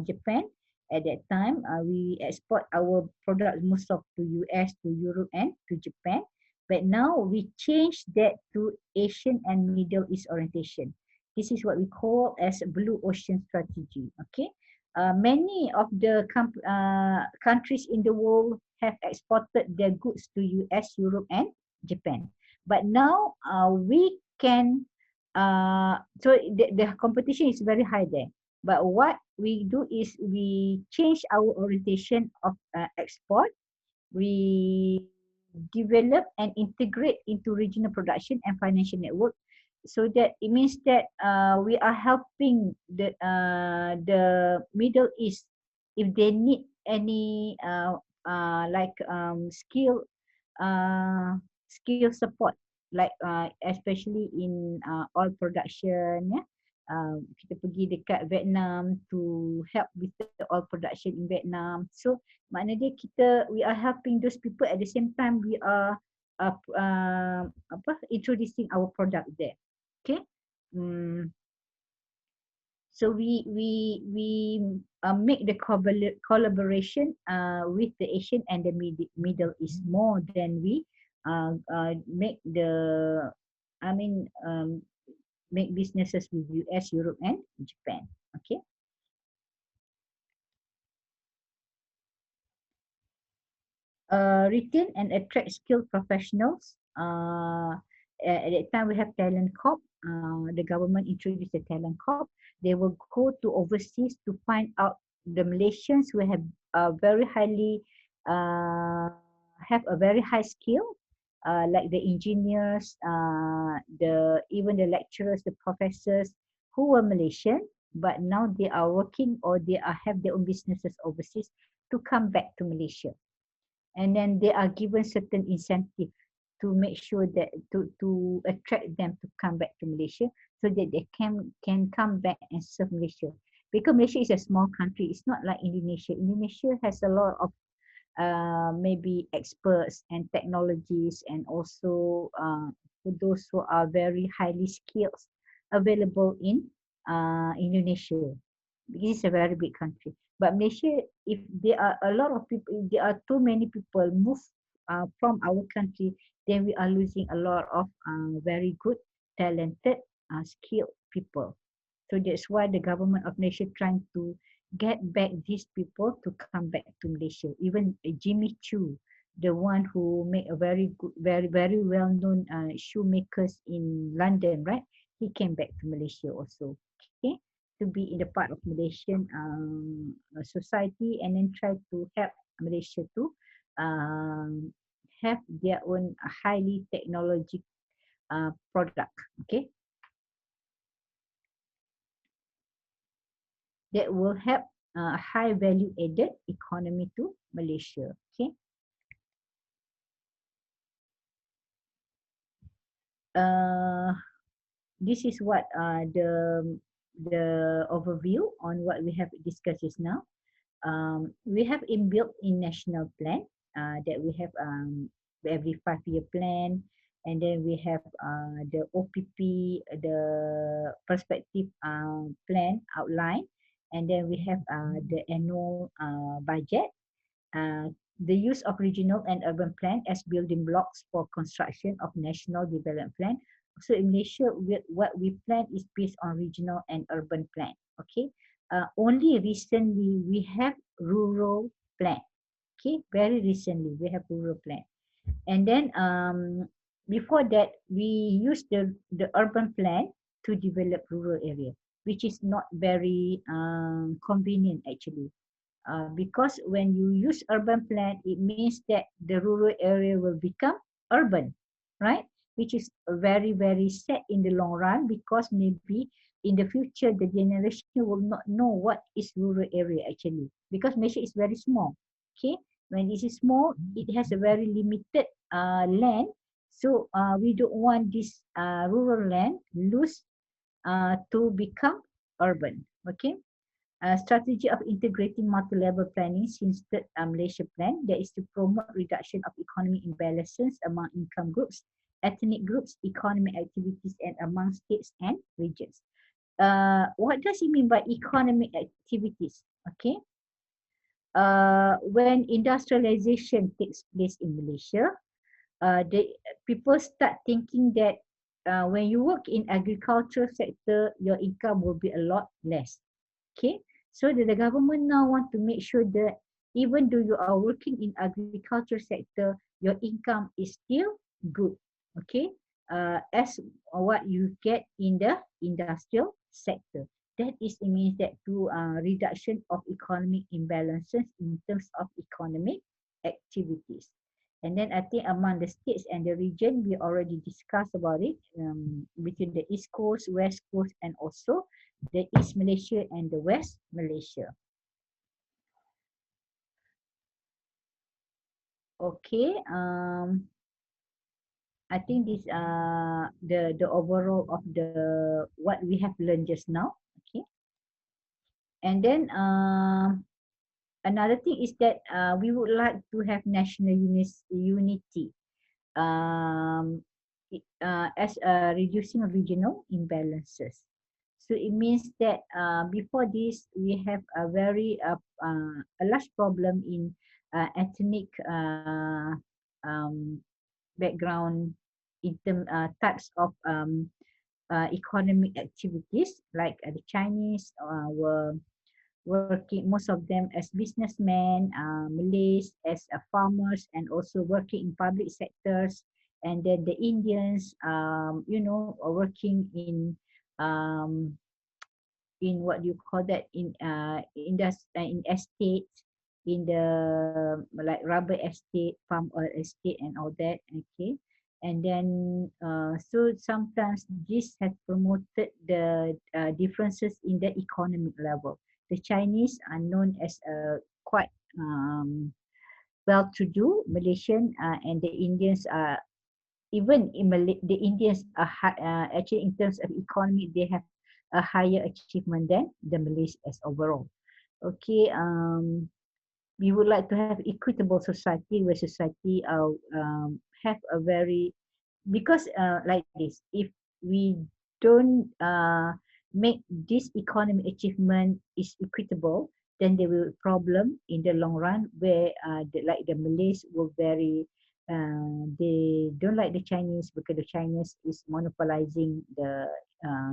B: Japan. At that time, we export our product most of to US, to Europe, and to Japan. But now we change that to Asian and Middle East orientation. This is what we call as blue ocean strategy. Okay, Many of the countries in the world have exported their goods to US, Europe, and Japan. But now we can, so the competition is very high there. But what we do is we change our orientation of export. We develop and integrate into regional production and financial network, so that it means that we are helping the Middle East if they need any uh, skill support, like especially in oil production, ya. Kita pergi dekat Vietnam to help with the oil production in Vietnam. So maknanya we are helping those people, at the same time we are introducing our product there. Okay. So we make the collaboration with the Asian and the Middle East more than we make the make businesses with US, Europe, and Japan. Okay. Retain and attract skilled professionals. At that time we have talent corp. The government introduced the talent corp. They will go to overseas to find out the Malaysians who have very highly have a very high skill, like the engineers, even the lecturers, the professors who were Malaysian, but now they are working or have their own businesses overseas, to come back to Malaysia. And then they are given certain incentive to make sure that to attract them to come back to Malaysia, so that they can come back and serve Malaysia. Because Malaysia is a small country, it's not like Indonesia. Indonesia has a lot of maybe experts and technologies, and also for those who are very highly skilled available in Indonesia, because it's a very big country. But Malaysia, if there are a lot of people, if there are too many people move from our country, then we are losing a lot of very good, talented, skilled people. So that's why the government of Malaysia trying to get back these people to come back to Malaysia. Even Jimmy Choo, the one who made a very good, very well-known shoemakers in London, right? He came back to Malaysia also. Okay, to be in the part of Malaysian society, and then try to help Malaysia to have their own highly technology product. Okay, that will help high value added economy to Malaysia. Okay. This is what the overview on what we have discussed just now. We have inbuilt in national plan that we have every 5-year plan, and then we have the OPP, the perspective plan outline, and then we have the annual budget. The use of regional and urban plan as building blocks for construction of national development plan. So in Malaysia, what we plan is based on regional and urban plan. Okay. Only recently we have rural plan. Okay, very recently we have rural plan. And then before that, we use the urban plan to develop rural area, which is not very convenient actually. Because when you use urban plan, it means that the rural area will become urban, right? Which is very, very sad in the long run, because maybe in the future, the generation will not know what is rural area actually, because Malaysia is very small. Okay, when it is small, it has a very limited land. So we don't want this rural land lose to become urban. Okay. Strategy of integrating multi-level planning since the Malaysia plan, that is to promote reduction of economic imbalances among income groups, ethnic groups, economic activities, and among states and regions. What does it mean by economic activities? Okay. When industrialization takes place in Malaysia, the people start thinking that when you work in agricultural sector, your income will be a lot less. Okay. So the government now want to make sure that even though you are working in agriculture sector, your income is still good, okay, as what you get in the industrial sector. That is, it means that to reduction of economic imbalances in terms of economic activities. And then I think among the states and the region, we already discussed about it, between the East Coast, West Coast, and also the East Malaysia and the West Malaysia. Okay, I think this the overall of the what we have learned just now. Okay, and then another thing is that we would like to have national unity, as reducing regional imbalances. So it means that before this, we have a very a large problem in ethnic background in term types of economic activities, like the Chinese were working, most of them as businessmen, Malays as farmers, and also working in public sectors. And then the Indians, are working in what you call that, in estates, in the like rubber estate, palm oil estate, and all that. Okay, and then so sometimes this has promoted the differences in the economic level. The Chinese are known as quite well-to-do Malaysian, and the Indians are, even in the Indians are actually in terms of economy, they have a higher achievement than the Malays as overall. Okay, we would like to have equitable society where society have a very, because like this, if we don't make this economic achievement is equitable, then there will be problem in the long run where like the Malays were very they don't like the Chinese because the Chinese is monopolizing the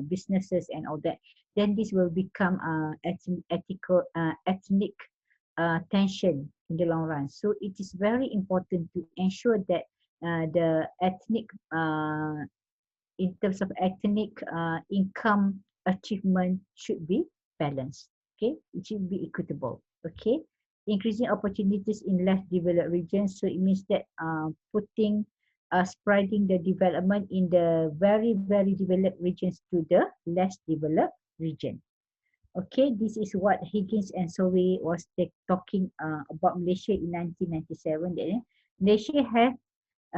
B: businesses and all that. Then this will become ethnic tension in the long run. So it is very important to ensure that the ethnic in terms of ethnic income achievement should be balanced. Okay, it should be equitable. Okay, increasing opportunities in less developed regions. So it means that spreading the development in the very developed regions to the less developed region. Okay, this is what Higgins and Sowe was talking about Malaysia in 1997. That Malaysia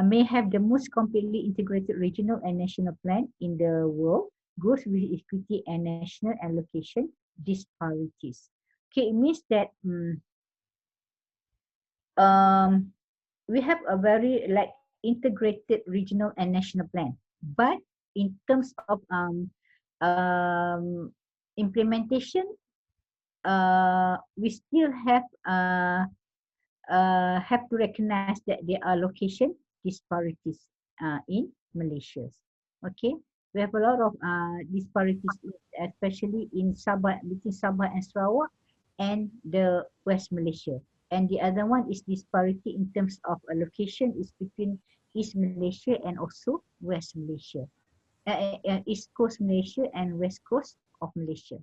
B: may have the most completely integrated regional and national plan in the world, growth with equity and national and location disparities. Okay, it means that we have a very like integrated regional and national plan, but in terms of implementation, we still have to recognize that there are location disparities in Malaysia. Okay, we have a lot of disparities, especially in Sabah, between Sabah and Sarawak and the West Malaysia. And the other one is disparity in terms of a location is between East Malaysia and also West Malaysia. East Coast Malaysia and West Coast of Malaysia.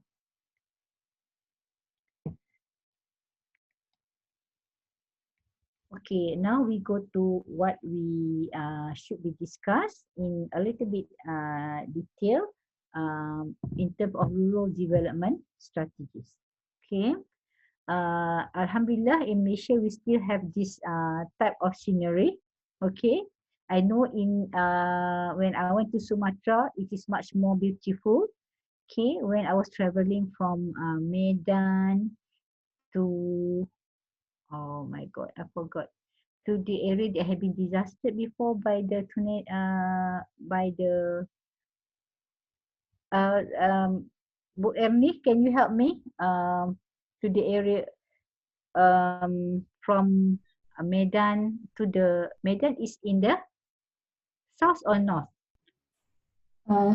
B: Okay, now we go to what we should be discussed in a little bit detail in terms of rural development strategies. Okay, Alhamdulillah, in Malaysia we still have this type of scenery. Okay, I know in when I went to Sumatra, it is much more beautiful. Okay, when I was traveling from Medan to, oh my God, I forgot, to the area that had been disastered before by the by the Bu Emni, can you help me to the area from Medan to the Medan is in the south or north?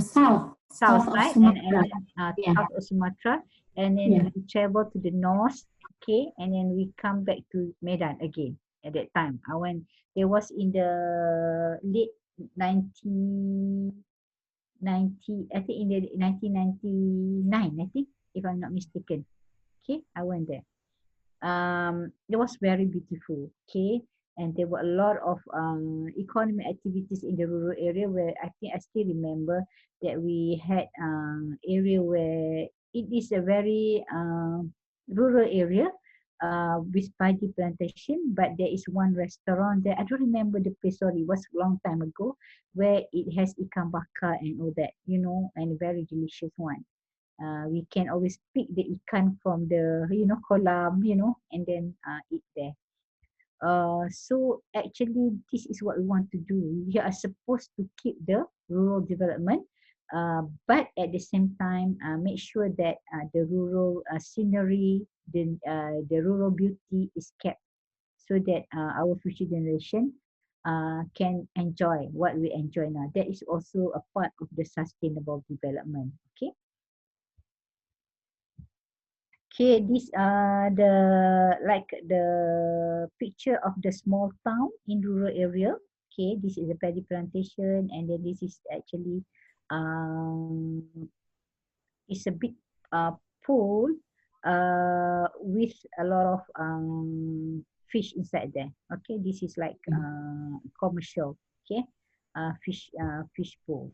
A: South
B: South,
A: of
B: right?
A: Sumatra.
B: And
A: Yeah.
B: south of Sumatra. and then
A: Yeah.
B: we travel to the north, okay, and then we come back to Medan again. At that time, I went. There was in the late 1990, I think in the 1999, I think, if I'm not mistaken. Okay, I went there. It was very beautiful. Okay, and there were a lot of economic activities in the rural area where I think I still remember that we had area where it is a very rural area with paddy plantation, but there is one restaurant there. I don't remember the place. Sorry, it was a long time ago, where it has ikan bakar and all that, you know, and very delicious one. We can always pick the ikan from the kolam, and then eat there. So actually, this is what we want to do. We are supposed to keep the rural development, but at the same time, make sure that the rural scenery, the rural beauty is kept, so that our future generation can enjoy what we enjoy now. That is also a part of the sustainable development. Okay. Okay, these are the picture of the small town in rural area. Okay, this is a paddy plantation, and then this is actually um it's a big pool with a lot of fish inside there. Okay, this is like commercial. Okay, fish pools.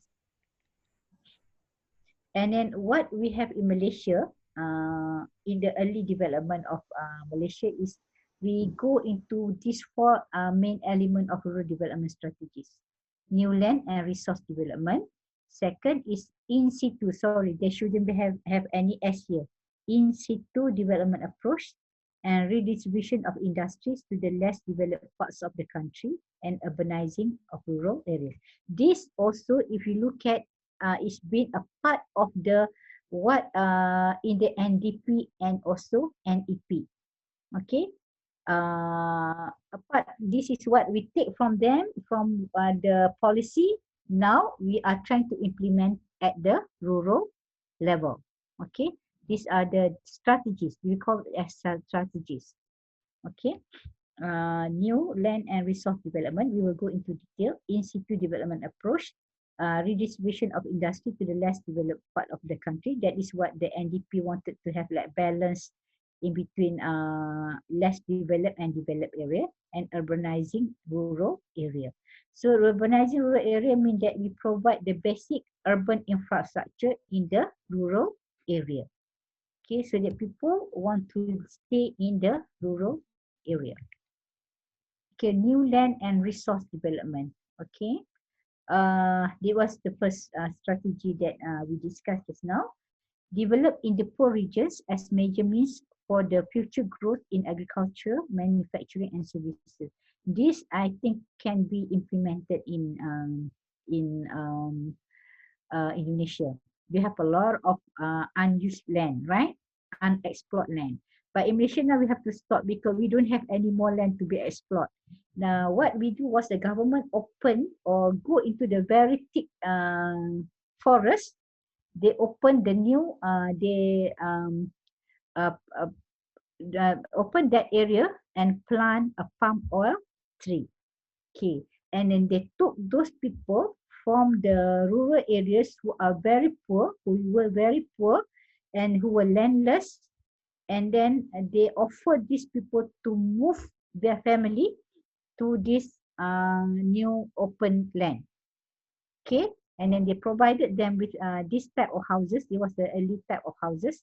B: And then what we have in Malaysia, in the early development of Malaysia is we go into these four main element of rural development strategies. New land and resource development. Second is in situ. Sorry, there shouldn't have any S here. In situ development approach and redistribution of industries to the less developed parts of the country and urbanizing of rural areas. This also, if you look at, it's been a part of the what in the NDP and also NEP. Okay. Apart, this is what we take from them, from the policy. Now we are trying to implement at the rural level. Okay. These are the strategies. We call it as strategies. Okay. New land and resource development. We will go into detail. In situ development approach. Redistribution of industry to the less developed part of the country. That is what the NDP wanted to have, like balance in between less developed and developed area, and urbanizing rural area. So urbanizing rural area means that we provide the basic urban infrastructure in the rural area. Okay, so that people want to stay in the rural area. Okay, new land and resource development. Okay, it was the first strategy that we discussed just now. Develop in the poor regions as major means for the future growth in agriculture, manufacturing, and services. This, I think, can be implemented in Indonesia. We have a lot of unused land, right? Unexplored land. But in Malaysia now we have to stop because we don't have any more land to be explored. Now what we do was the government open or go into the very thick forest. They open the new uh, uh, open that area and plant a palm oil tree. Okay, and then they took those people from the rural areas who are very poor, who were very poor, and who were landless, and then they offered these people to move their family to this new open land. Okay, and then they provided them with this type of houses. It was the early type of houses.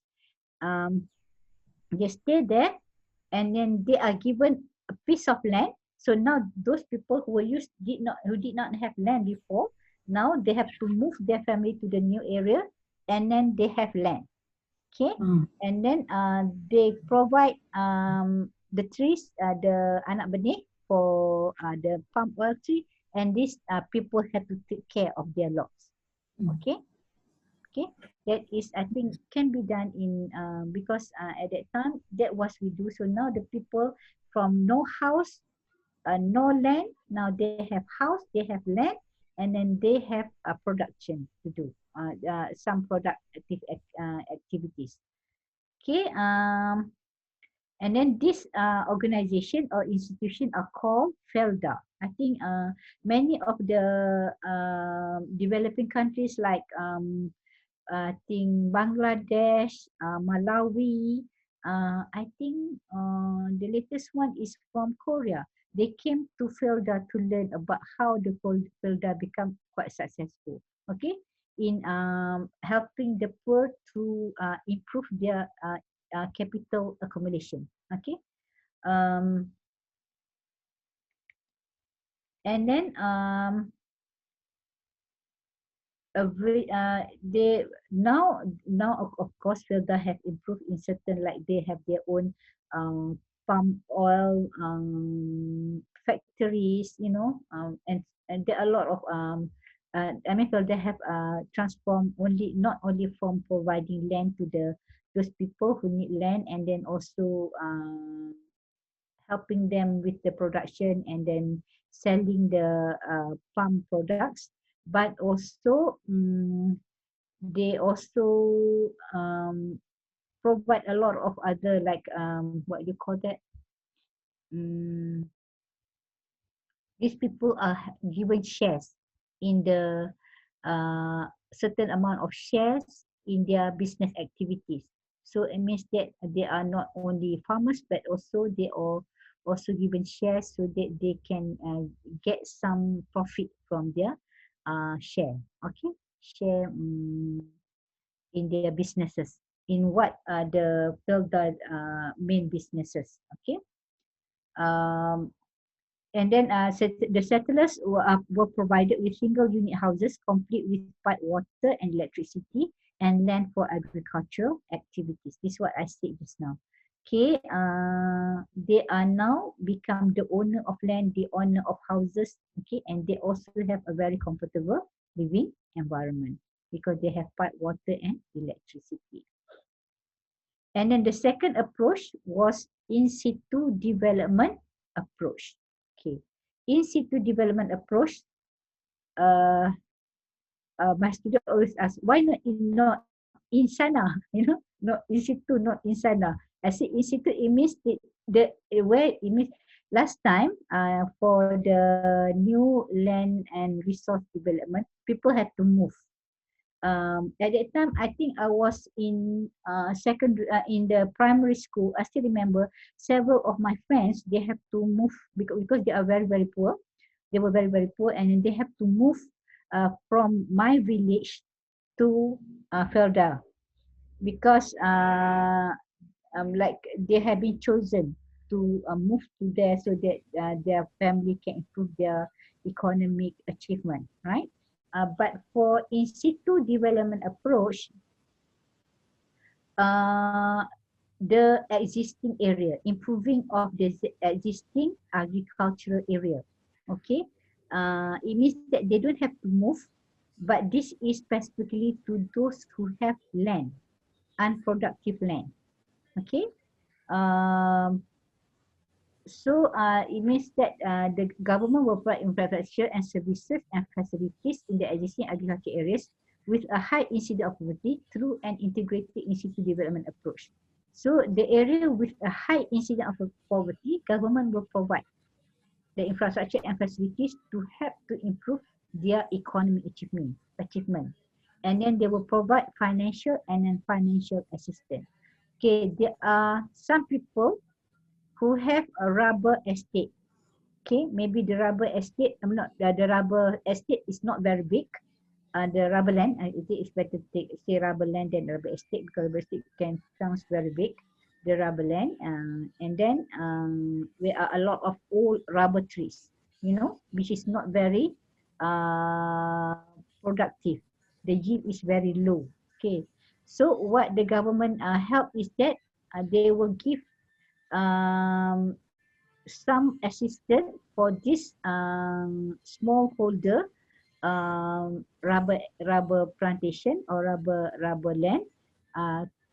B: They stay there, and then they are given a piece of land. So now those people who did not have land before, now they have to move their family to the new area, and then they have land. Okay, and then they provide the trees, the anak benih for the palm oil tree, and these people have to take care of their lots. Okay. Okay, that is, I think, can be done in because at that time that was we do. So now the people from no house, no land, now they have house, they have land, and then they have a production to do, some productive activities. Okay. And then this organization or institution are called FELDA. I think many of the developing countries like I think Bangladesh, Malawi, I think the latest one is from Korea. They came to FELDA to learn about how the FELDA become quite successful. Okay, in helping the poor to improve their capital accumulation. Okay. Um, and then they now of course Felda have improved in certain, like they have their own palm oil factories, you know, and there are a lot of I mean Felda have transformed only, not only from providing land to the those people who need land, and then also helping them with the production and then selling the farm products, but also they also provide a lot of other, like what you call that, um, these people are given shares in the certain amount of shares in their business activities. So it means that they are not only farmers, but also they are also given shares so that they can get some profit from their share. Okay, share in their businesses, in what are the Pelda main businesses. Okay. Um, and then the settlers were provided with single unit houses complete with pipe water and electricity and land for agricultural activities. This is what I said just now. Okay, they are now become the owner of land, the owner of houses. Okay, and they also have a very comfortable living environment because they have pipe water and electricity. And then the second approach was in situ development approach. Okay, in situ development approach, uh, my student always ask, why not in sana? You know, not in situ, not in sana. I say in situ, it means the where it means last time for the new land and resource development, people had to move. At that time, I think I was in secondary, in the primary school. I still remember several of my friends, they have to move because they are very, very poor. They were very, very poor, and they have to move from my village to Felda because like they have been chosen to move to there so that their family can improve their economic achievement, right? But for in situ development approach, uh, the existing area, improving of the existing agricultural area. Okay, it means that they don't have to move, but this is specifically to those who have land, unproductive land. Okay, um, so it means that the government will provide infrastructure and services and facilities in the existing agriculture areas with a high incidence of poverty through an integrated in-situ development approach. So the area with a high incidence of poverty, government will provide the infrastructure and facilities to help to improve their economic achievement. And then they will provide financial and non-financial assistance. Okay, there are some people who have a rubber estate. Okay, maybe the rubber estate, I'm not, the rubber estate is not very big. The rubber land, it is better to say rubber land than rubber estate because rubber estate can sounds very big. The rubber land, and then there are a lot of old rubber trees, you know, which is not very productive. The yield is very low. Okay, so what the government help is that they will give um, some assistance for this smallholder rubber plantation or rubber land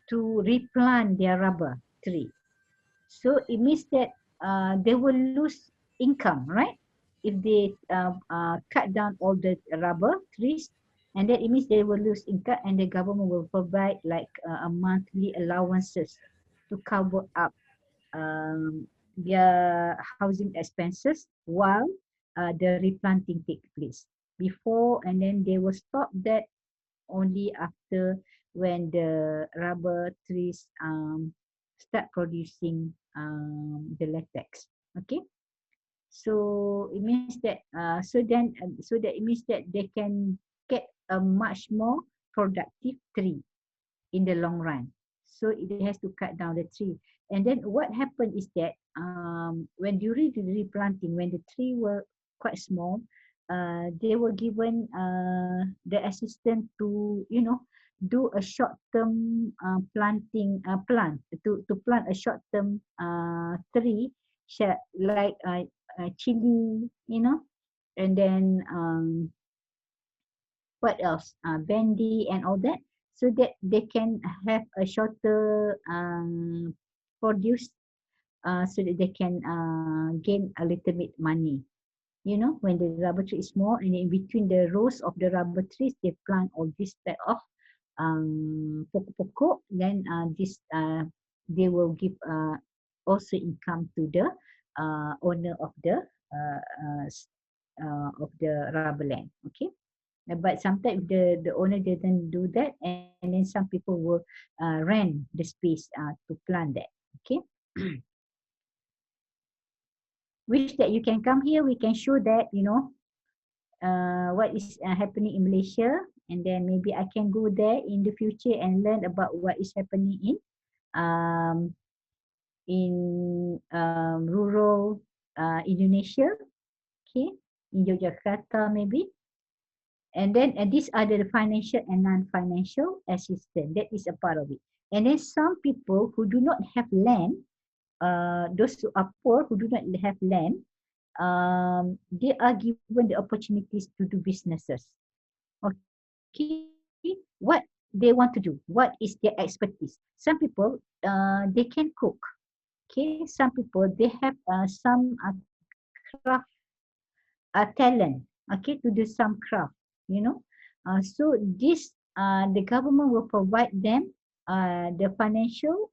B: to replant their rubber tree. So it means that they will lose income, right? If they cut down all the rubber trees, And then it means they will lose income, and the government will provide like a monthly allowances to cover up their housing expenses while the replanting take place. Before, and then they will stop that only after when the rubber trees start producing the latex. Okay, so it means that so that it means that they can get a much more productive tree in the long run. So it has to cut down the tree. And then what happened is that when during the replanting, when the tree were quite small, they were given the assistance to, you know, do a short-term plant to plant a short-term tree, like chili, you know, and then what else? Bendy and all that, so that they can have a shorter produce, so that they can gain a little bit money. You know, when the rubber tree is small, and in between the rows of the rubber trees, they plant all this type of pokok-pokok. Then this they will give also income to the owner of the rubber land. Okay. But sometimes the owner didn't do that, and then some people will rent the space to plant that. Okay. Wish that you can come here. We can show that, you know, what is happening in Malaysia, and then maybe I can go there in the future and learn about what is happening in rural Indonesia. Okay, in Yogyakarta maybe. And then these are the financial and non-financial assistance. That is a part of it. And then some people who do not have land, those who are poor who do not have land, they are given the opportunities to do businesses. Okay, what they want to do, what is their expertise? Some people, they can cook. Okay, some people they have some craft talent. Okay, to do some craft. You know, so this the government will provide them the financial,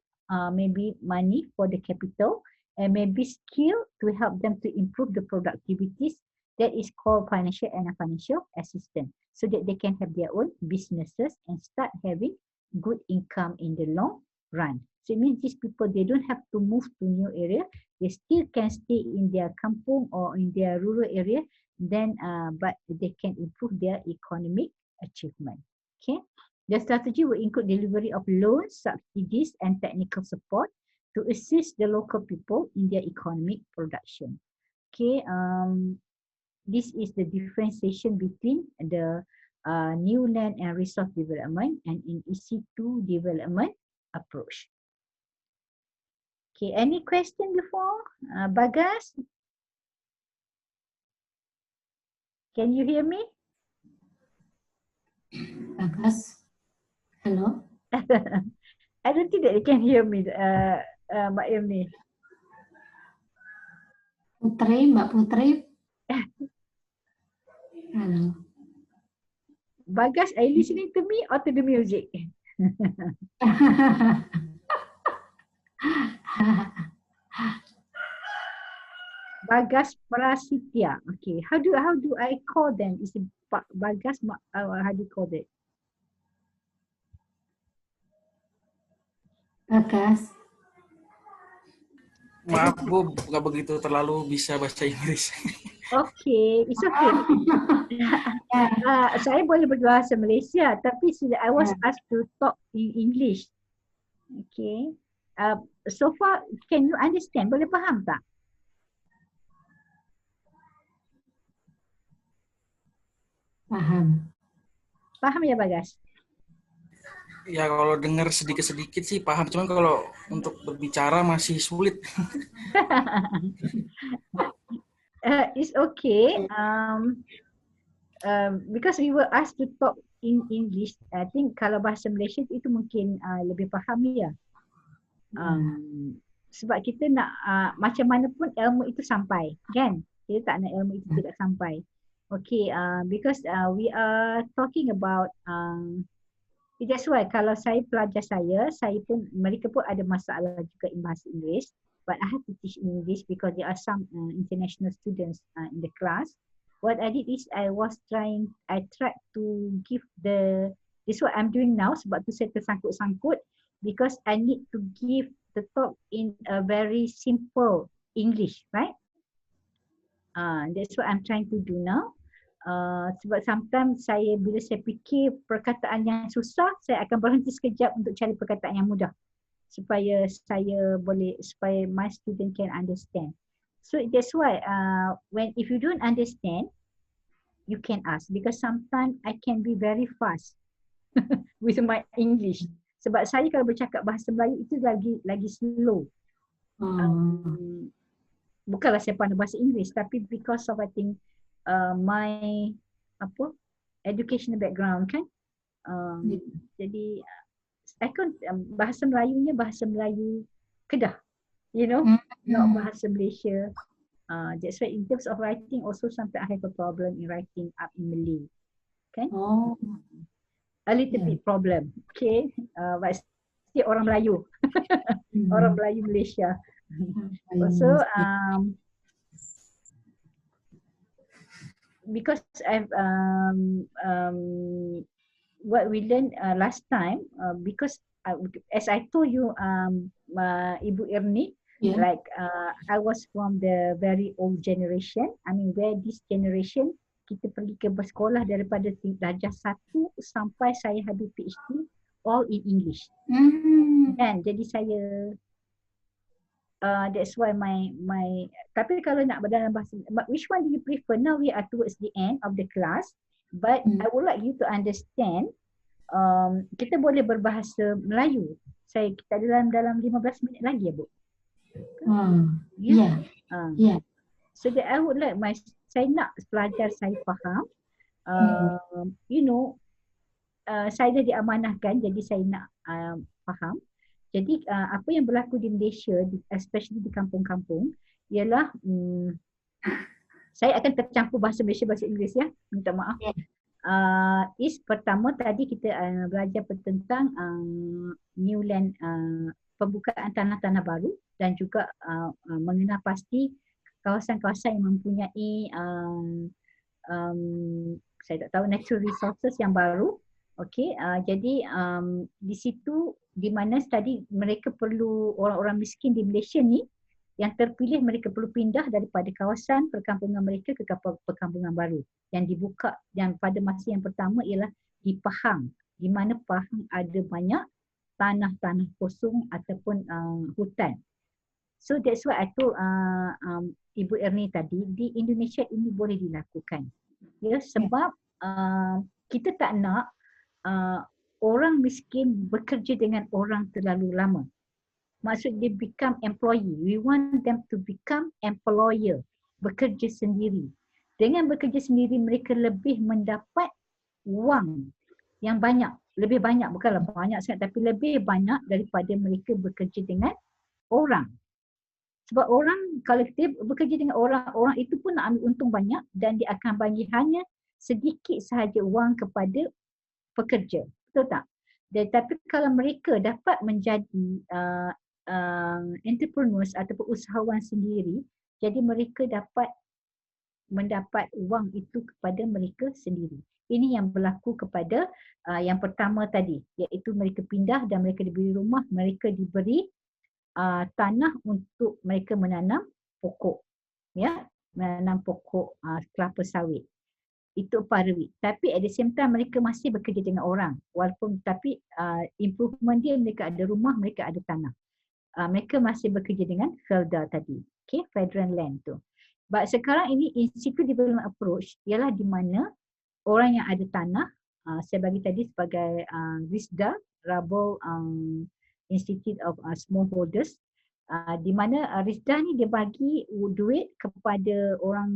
B: maybe money for the capital, and maybe skill to help them to improve the productivities. That is called financial and financial assistance, so that they can have their own businesses and start having good income in the long run. So it means these people, they don't have to move to new area. They still can stay in their kampung or in their rural area, then but they can improve their economic achievement. Okay, the strategy will include delivery of loans, subsidies, and technical support to assist the local people in their economic production. Okay, this is the differentiation between the new land and resource development and in EC2 development approach. Okay, any question before? Bagas? Can you hear me?
A: Bagas, hello.
B: I don't think that you can hear me, Mbak Irni.
A: Putri, Mbak Putri. Halo.
B: Bagas, are you listening to me or to the music? Bagas Prasitya. Okay, how do I call them? Is it Bagas? How do you call it?
A: Bagas.
D: Maaf Bu, nggak begitu terlalu bisa bahasa Inggris.
B: Okay, it's okay. Saya boleh berbahasa Malaysia, tapi I was asked to talk in English. Okay. So far, can you understand? Boleh faham tak?
A: Paham.
B: Faham ya, Bagas?
D: Ya kalau dengar sedikit-sedikit sih paham, cuman kalau untuk berbicara masih sulit.
B: It's okay. Because we were asked to talk in English, I think kalau bahasa Malaysia itu mungkin lebih faham ya. Sebab kita nak macam mana pun ilmu itu sampai, kan? Kita tak nak ilmu itu tidak sampai. Okay, because we are talking about that's why kalau saya pelajar saya pun mereka pun ada masalah juga in bahasa Inggeris, but I have to teach in English because there are some international students in the class. What I did is I tried to give this what I'm doing now sebab tu saya tersangkut-sangkut because I need to give the talk in a very simple English, right? That's what I'm trying to do now. Sebab sometimes bila saya fikir perkataan yang susah, saya akan berhenti sekejap untuk cari perkataan yang mudah supaya my student can understand. So that's why if you don't understand, you can ask because sometimes I can be very fast with my English. Sebab saya kalau bercakap bahasa Melayu itu lagi slow. Bukanlah saya pandai bahasa Inggeris, tapi because of I think my educational background kan, jadi bahasa Melayunya bahasa Melayu Kedah, not bahasa Malaysia. That's why in terms of writing also sometimes I have a problem in writing up in Malay, kan? A little bit problem, okay? But still orang Melayu, orang Melayu Malaysia. Also, because I've what we learned last time, because as I told you, Ibu Irni, like I was from the very old generation. I mean, where this generation kita pergi ke bersekolah daripada darjah 1 sampai saya habis PhD all in English. Dan jadi saya that's why my tapi kalau nak dalam bahasa, which one do you prefer? Now we are towards the end of the class, but I would like you to understand kita boleh berbahasa Melayu. Kita dalam 15 minit lagi ya Bu. Yeah. So that I would like saya nak pelajar saya faham. Saya dah diamanahkan jadi saya nak faham. Jadi apa yang berlaku di Malaysia, especially di kampung-kampung, ialah saya akan tercampur bahasa Malaysia, bahasa Inggeris ya, minta maaf. Pertama tadi kita belajar tentang new land, pembukaan tanah-tanah baru dan juga mengenal pasti kawasan-kawasan yang mempunyai saya tak tahu natural resources yang baru. Okey, jadi di situ di mana tadi mereka perlu, orang-orang miskin di Malaysia ni yang terpilih mereka perlu pindah daripada kawasan perkampungan mereka ke perkampungan baru yang dibuka, yang pada masa yang pertama ialah di Pahang, di mana Pahang ada banyak tanah-tanah kosong ataupun hutan. So that's why I told Ibu Erni tadi, di Indonesia ini boleh dilakukan. Ya, sebab kita tak nak orang miskin bekerja dengan orang terlalu lama. Maksud dia become employee. We want them to become employer. Bekerja sendiri. Dengan bekerja sendiri mereka lebih mendapat wang yang banyak. Lebih banyak, bukanlah banyak sangat, tapi lebih banyak daripada mereka bekerja dengan orang. Sebab orang, kalau kita bekerja dengan orang, orang itu pun nak ambil untung banyak dan dia akan bagi hanya sedikit sahaja wang kepada pekerja. Betul tak? Tapi kalau mereka dapat menjadi entrepreneurs ataupun usahawan sendiri, jadi mereka dapat mendapat wang itu kepada mereka sendiri. Ini yang berlaku kepada yang pertama tadi, iaitu mereka pindah dan mereka diberi rumah, mereka diberi tanah untuk mereka menanam pokok, ya, menanam pokok kelapa sawit. Itu parwi. Tapi at the same time mereka masih bekerja dengan orang. Walaupun tapi improvement dia, mereka ada rumah, mereka ada tanah. Mereka masih bekerja dengan FELDA tadi. Okay, Federal Land tu. But sekarang ini Institute Development Approach ialah di mana orang yang ada tanah, saya bagi tadi sebagai RISDA, Rabble Institute of Smallholders, di mana RISDA ni dia bagi duit kepada orang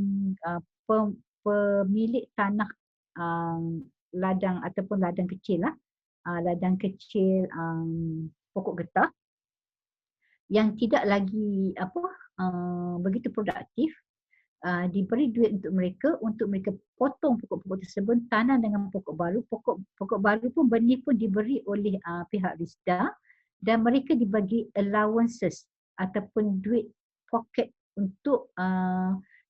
B: pemilik tanah ladang ataupun ladang kecil lah, ladang kecil pokok getah yang tidak lagi begitu produktif, diberi duit untuk mereka potong pokok-pokok tersebut, tanam dengan pokok baru. Pokok baru pun benih pun diberi oleh pihak Risda, dan mereka dibagi allowances ataupun duit pocket untuk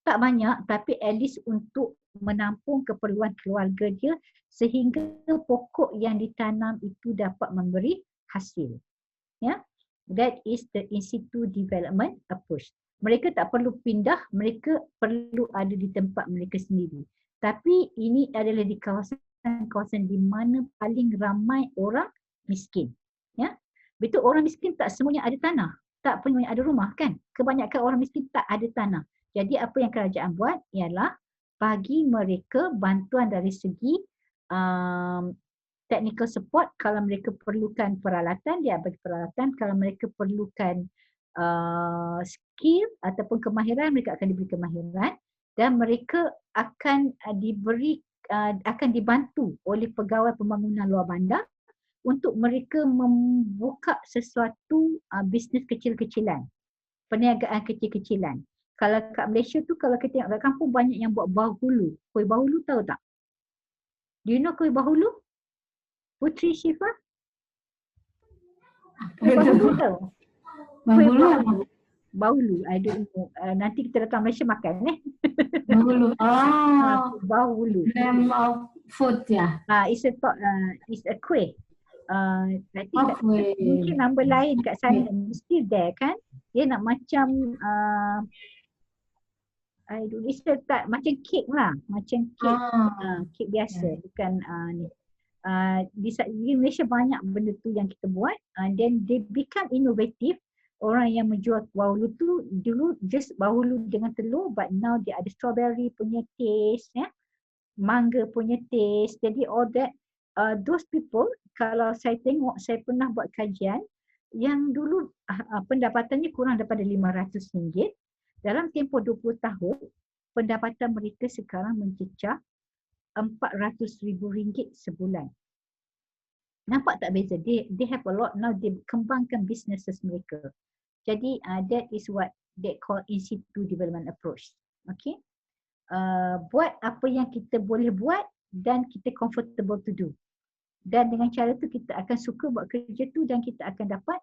B: tak banyak tapi at least untuk menampung keperluan keluarga dia sehingga pokok yang ditanam itu dapat memberi hasil. Ya, that is the in situ development approach. Mereka tak perlu pindah, mereka perlu ada di tempat mereka sendiri. Tapi ini adalah di kawasan di mana paling ramai orang miskin. Ya, betul, orang miskin tak semuanya ada tanah, tak semuanya ada rumah kan. Kebanyakan orang miskin tak ada tanah. Jadi apa yang kerajaan buat ialah bagi mereka bantuan dari segi technical support. Kalau mereka perlukan peralatan, dia bagi peralatan. Kalau mereka perlukan skill ataupun kemahiran, mereka akan diberi kemahiran, dan mereka akan akan dibantu oleh pegawai pembangunan luar bandar untuk mereka membuka sesuatu bisnes kecil-kecilan, perniagaan kecil-kecilan. Kalau kat Malaysia tu, kalau kita tengok kat kampung, banyak yang buat bahulu. Kuih bahulu tahu tak? Do you know kuih bahulu? Putri Syifa? Kuih bahulu tahu?
A: Bahulu.
B: Bahulu, I don't know. Nanti kita datang Malaysia makan
A: Bahulu. Oh,
B: bahulu.
A: name of food ya.
B: It's a kuih. I think
A: Kuih.
B: mungkin nama lain kat sana, mesti there kan? Dia nak macam I don't know, it's macam kek lah, macam kek, kek biasa, bukan ni. Di Malaysia banyak benda tu yang kita buat, and then they become innovative. Orang yang menjual bahulu tu dulu just bahulu dengan telur, but now dia ada strawberry punya taste, mangga punya taste. Jadi all that, those people, kalau saya tengok, saya pernah buat kajian yang dulu pendapatannya kurang daripada RM500. Dalam tempoh 20 tahun, pendapatan mereka sekarang mencecah RM400,000 sebulan. Nampak tak beza? They have a lot now, they kembangkan businesses mereka. Jadi that is what they call in situ development approach. Okay. Buat apa yang kita boleh buat dan kita comfortable to do. Dan dengan cara tu kita akan suka buat kerja tu, dan kita akan dapat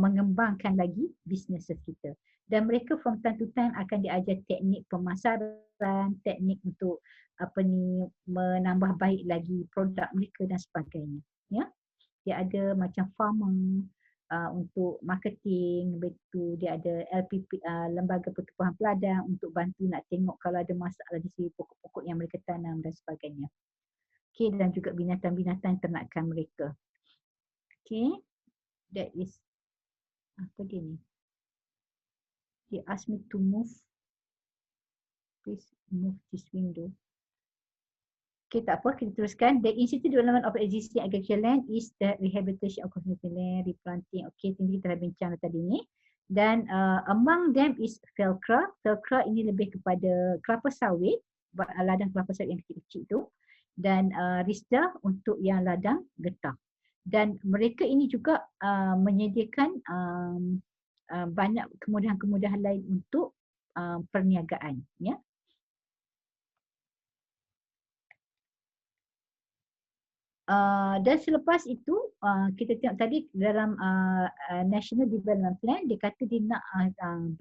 B: mengembangkan lagi businesses kita. Dan mereka from time to time akan diajar teknik pemasaran, teknik untuk menambah baik lagi produk mereka dan sebagainya. Ya, dia ada macam farmer untuk marketing, betul, dia ada LPP, lembaga pertubuhan peladang untuk bantu nak tengok kalau ada masalah di segi pokok-pokok yang mereka tanam dan sebagainya. Okay, dan juga binatang-binatang ternakan mereka. Okay, that is apa dia ni? They ask me to move. Please move this window. Okay, tak apa, kita teruskan. The Institute Development of Existing Agricultural Land is the rehabilitation of conservation land, replanting. Okay, tinggi kita dah bincang tadi ni. Dan among them is Felcra. Felcra ini lebih kepada kelapa sawit, ladang kelapa sawit yang kecil-kecil tu. Dan Risda untuk yang ladang getah. Dan mereka ini juga menyediakan banyak kemudahan-kemudahan lain untuk perniagaan, ya. Dan selepas itu kita tengok tadi dalam National Development Plan, dia kata dia nak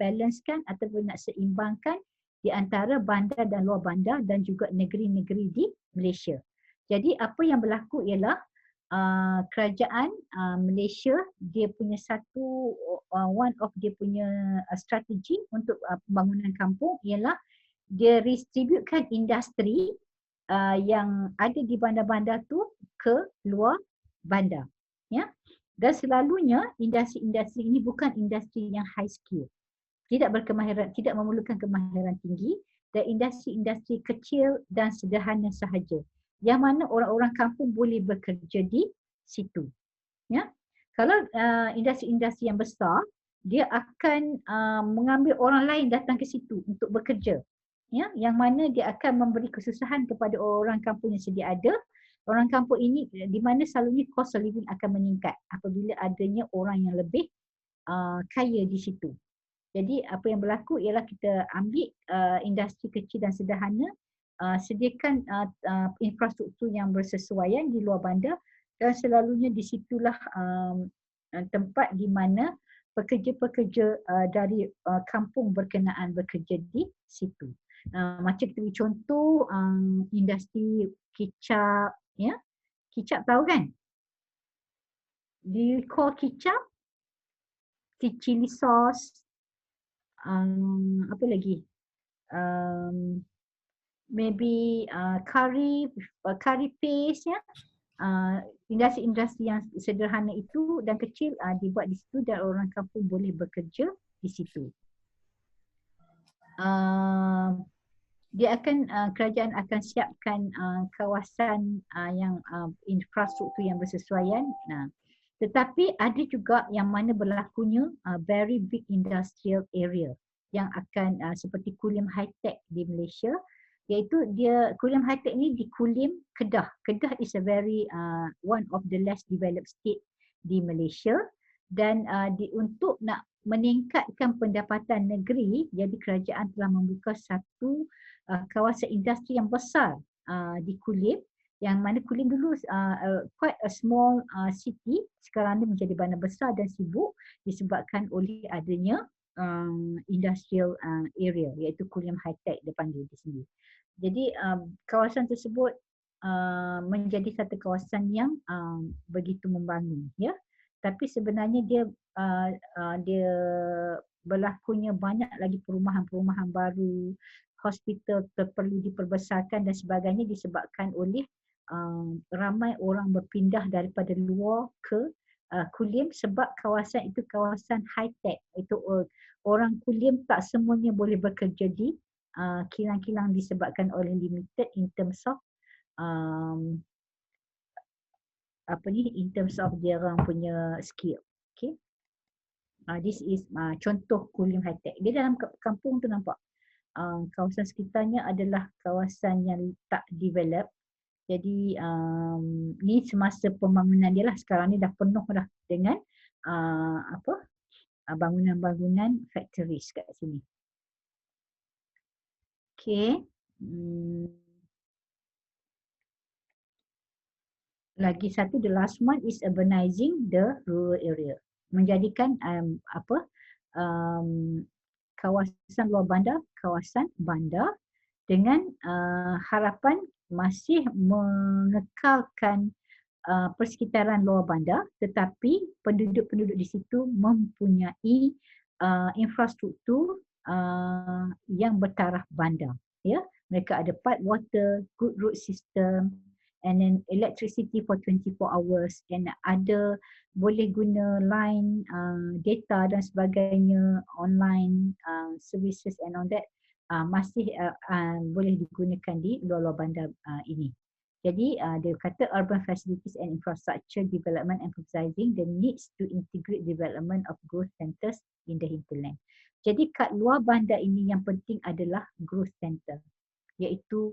B: balancekan ataupun nak seimbangkan di antara bandar dan luar bandar dan juga negeri-negeri di Malaysia. Jadi apa yang berlaku ialah kerajaan Malaysia, dia punya one of dia punya strategi untuk pembangunan kampung ialah dia distributekan industri yang ada di bandar-bandar tu ke luar bandar, ya. Dan selalunya industri-industri ini bukan industri yang high skill, tidak berkemahiran, tidak memerlukan kemahiran tinggi, dan industri-industri kecil dan sederhana sahaja, yang mana orang-orang kampung boleh bekerja di situ, ya. Kalau industri-industri yang besar, dia akan mengambil orang lain datang ke situ untuk bekerja, ya, yang mana dia akan memberi kesusahan kepada orang kampung yang sedia ada. Orang kampung ini di mana selalunya cost of living akan meningkat apabila adanya orang yang lebih kaya di situ. Jadi apa yang berlaku ialah kita ambil industri kecil dan sederhana, sediakan infrastruktur yang bersesuaian di luar bandar, dan selalunya di situlah tempat di mana pekerja-pekerja dari kampung berkenaan bekerja di situ. Macam kita beri contoh industri kicap, ya. Kicap tahu kan? Do you call kicap? Chili sauce. Apa lagi? Maybe curry paste, ya. Industri-industri yang sederhana itu dan kecil dibuat di situ dan orang kampung boleh bekerja di situ. Kerajaan akan siapkan kawasan yang infrastruktur yang bersesuaian. Tetapi ada juga yang mana berlakunya very big industrial area yang akan seperti Kulim High Tech di Malaysia, iaitu Kulim High Tech ni di Kulim, Kedah. Kedah is a very one of the less developed state di Malaysia, dan untuk nak meningkatkan pendapatan negeri, jadi kerajaan telah membuka satu kawasan industri yang besar di Kulim, yang mana Kulim dulu quite a small city, sekarang ni menjadi bandar besar dan sibuk disebabkan oleh adanya industrial area, iaitu Kulim High Tech dia panggil di sini. Jadi kawasan tersebut menjadi satu kawasan yang begitu membangun, ya. Tapi sebenarnya dia berlakunya banyak lagi perumahan-perumahan baru, hospital perlu diperbesarkan dan sebagainya disebabkan oleh ramai orang berpindah daripada luar ke Kulim, sebab kawasan itu kawasan high tech. Itu orang Kulim tak semuanya boleh bekerja di kilang-kilang disebabkan oleh limited in terms of in terms of dia orang punya skill. Okay. This is contoh Kulim High Tech. Dia dalam kampung tu nampak kawasan sekitarnya adalah kawasan yang tak develop. Jadi ni semasa pembangunan dia lah. Sekarang ni dah penuh dah dengan bangunan-bangunan factories kat sini. Okay. Lagi satu, the last one is urbanizing the rural area. Menjadikan kawasan luar bandar, kawasan bandar dengan harapan masih mengekalkan persekitaran luar bandar, tetapi penduduk-penduduk di situ mempunyai infrastruktur yang bertaraf bandar. Ya, mereka ada pipe water, good road system, and then electricity for 24 hours, and ada boleh guna line, data dan sebagainya, online services and all that masih boleh digunakan di luar-luar bandar ini. Jadi dia kata urban facilities and infrastructure development emphasizing the needs to integrate development of growth centers in the hinterland. Jadi kat luar bandar ini yang penting adalah growth center, iaitu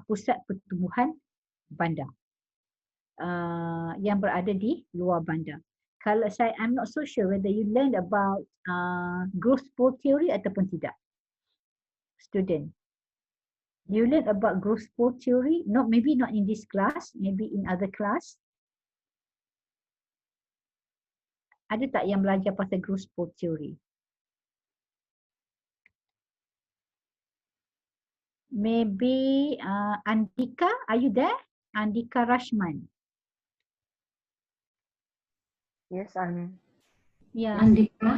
B: pusat pertumbuhan bandar yang berada di luar bandar. Kalau I'm not so sure whether you learn about growth spurt theory ataupun tidak. Student, you learn about growth spurt theory? Maybe not in this class, maybe in other class. Ada tak yang belajar pasal growth spurt theory? Maybe Andika, are you there? Andika Rashman.
E: Yes, I'm.
B: Yeah.
A: Andika.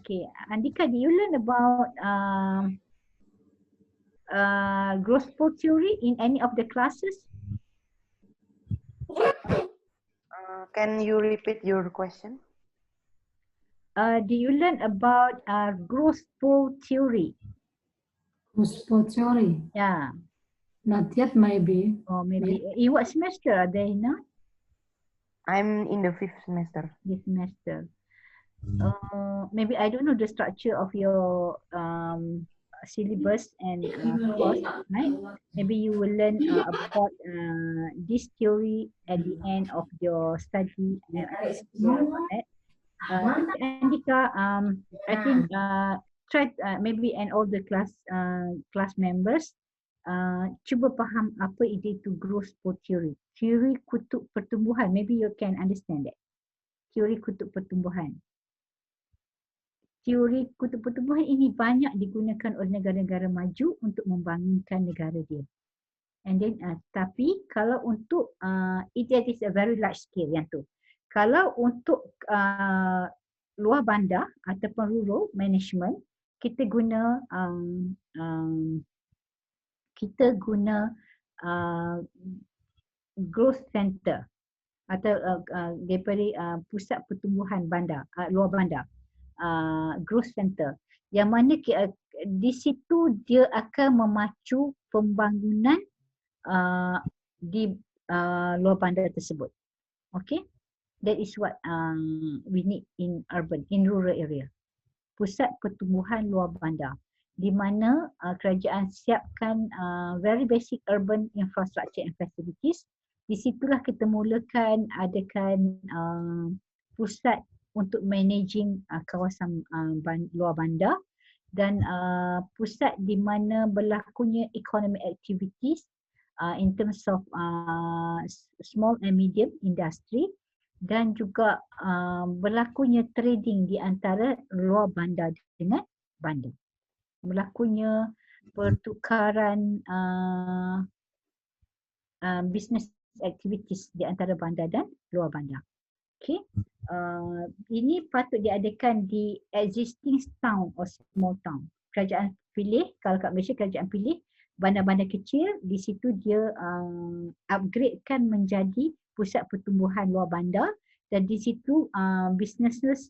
B: Okay, Andika, do you learn about growth spurt theory in any of the classes?
E: Can you repeat your question?
B: Do you learn about growth spurt theory?
A: Growth spurt theory.
B: Yeah.
A: Not yet, maybe.
B: Or maybe in what semester are they now?
E: I'm in the 5th semester.
B: This semester. Maybe I don't know the structure of your syllabus and course, right? Maybe you will learn about this theory at the end of your study and Andika, I think try maybe and all the class members cuba faham apa itu growth spurt theory. Teori kutub pertumbuhan. Maybe you can understand that. Teori kutub pertumbuhan. Teori kutub pertumbuhan ini banyak digunakan oleh negara-negara maju untuk membangunkan negara dia. And then tapi kalau untuk it is a very large scale yang tu. Kalau untuk luar bandar ataupun rural management, kita guna growth center atau daripada pusat pertumbuhan bandar, luar bandar, growth center. Yang mana di situ dia akan memacu pembangunan di luar bandar tersebut. Okay, that is what we need in rural area. Pusat pertumbuhan luar bandar, di mana kerajaan siapkan very basic urban infrastructure and facilities. Di situlah kita mulakan adakan pusat untuk managing kawasan luar bandar dan pusat di mana berlakunya economic activities in terms of small and medium industry dan juga berlakunya trading di antara luar bandar dengan bandar. Berlakunya pertukaran business activities di antara bandar dan luar bandar. Okay. Ini patut diadakan di existing town or small town. Kerajaan pilih, kalau kat Malaysia kerajaan pilih bandar-bandar kecil, di situ dia upgradekan menjadi pusat pertumbuhan luar bandar dan di situ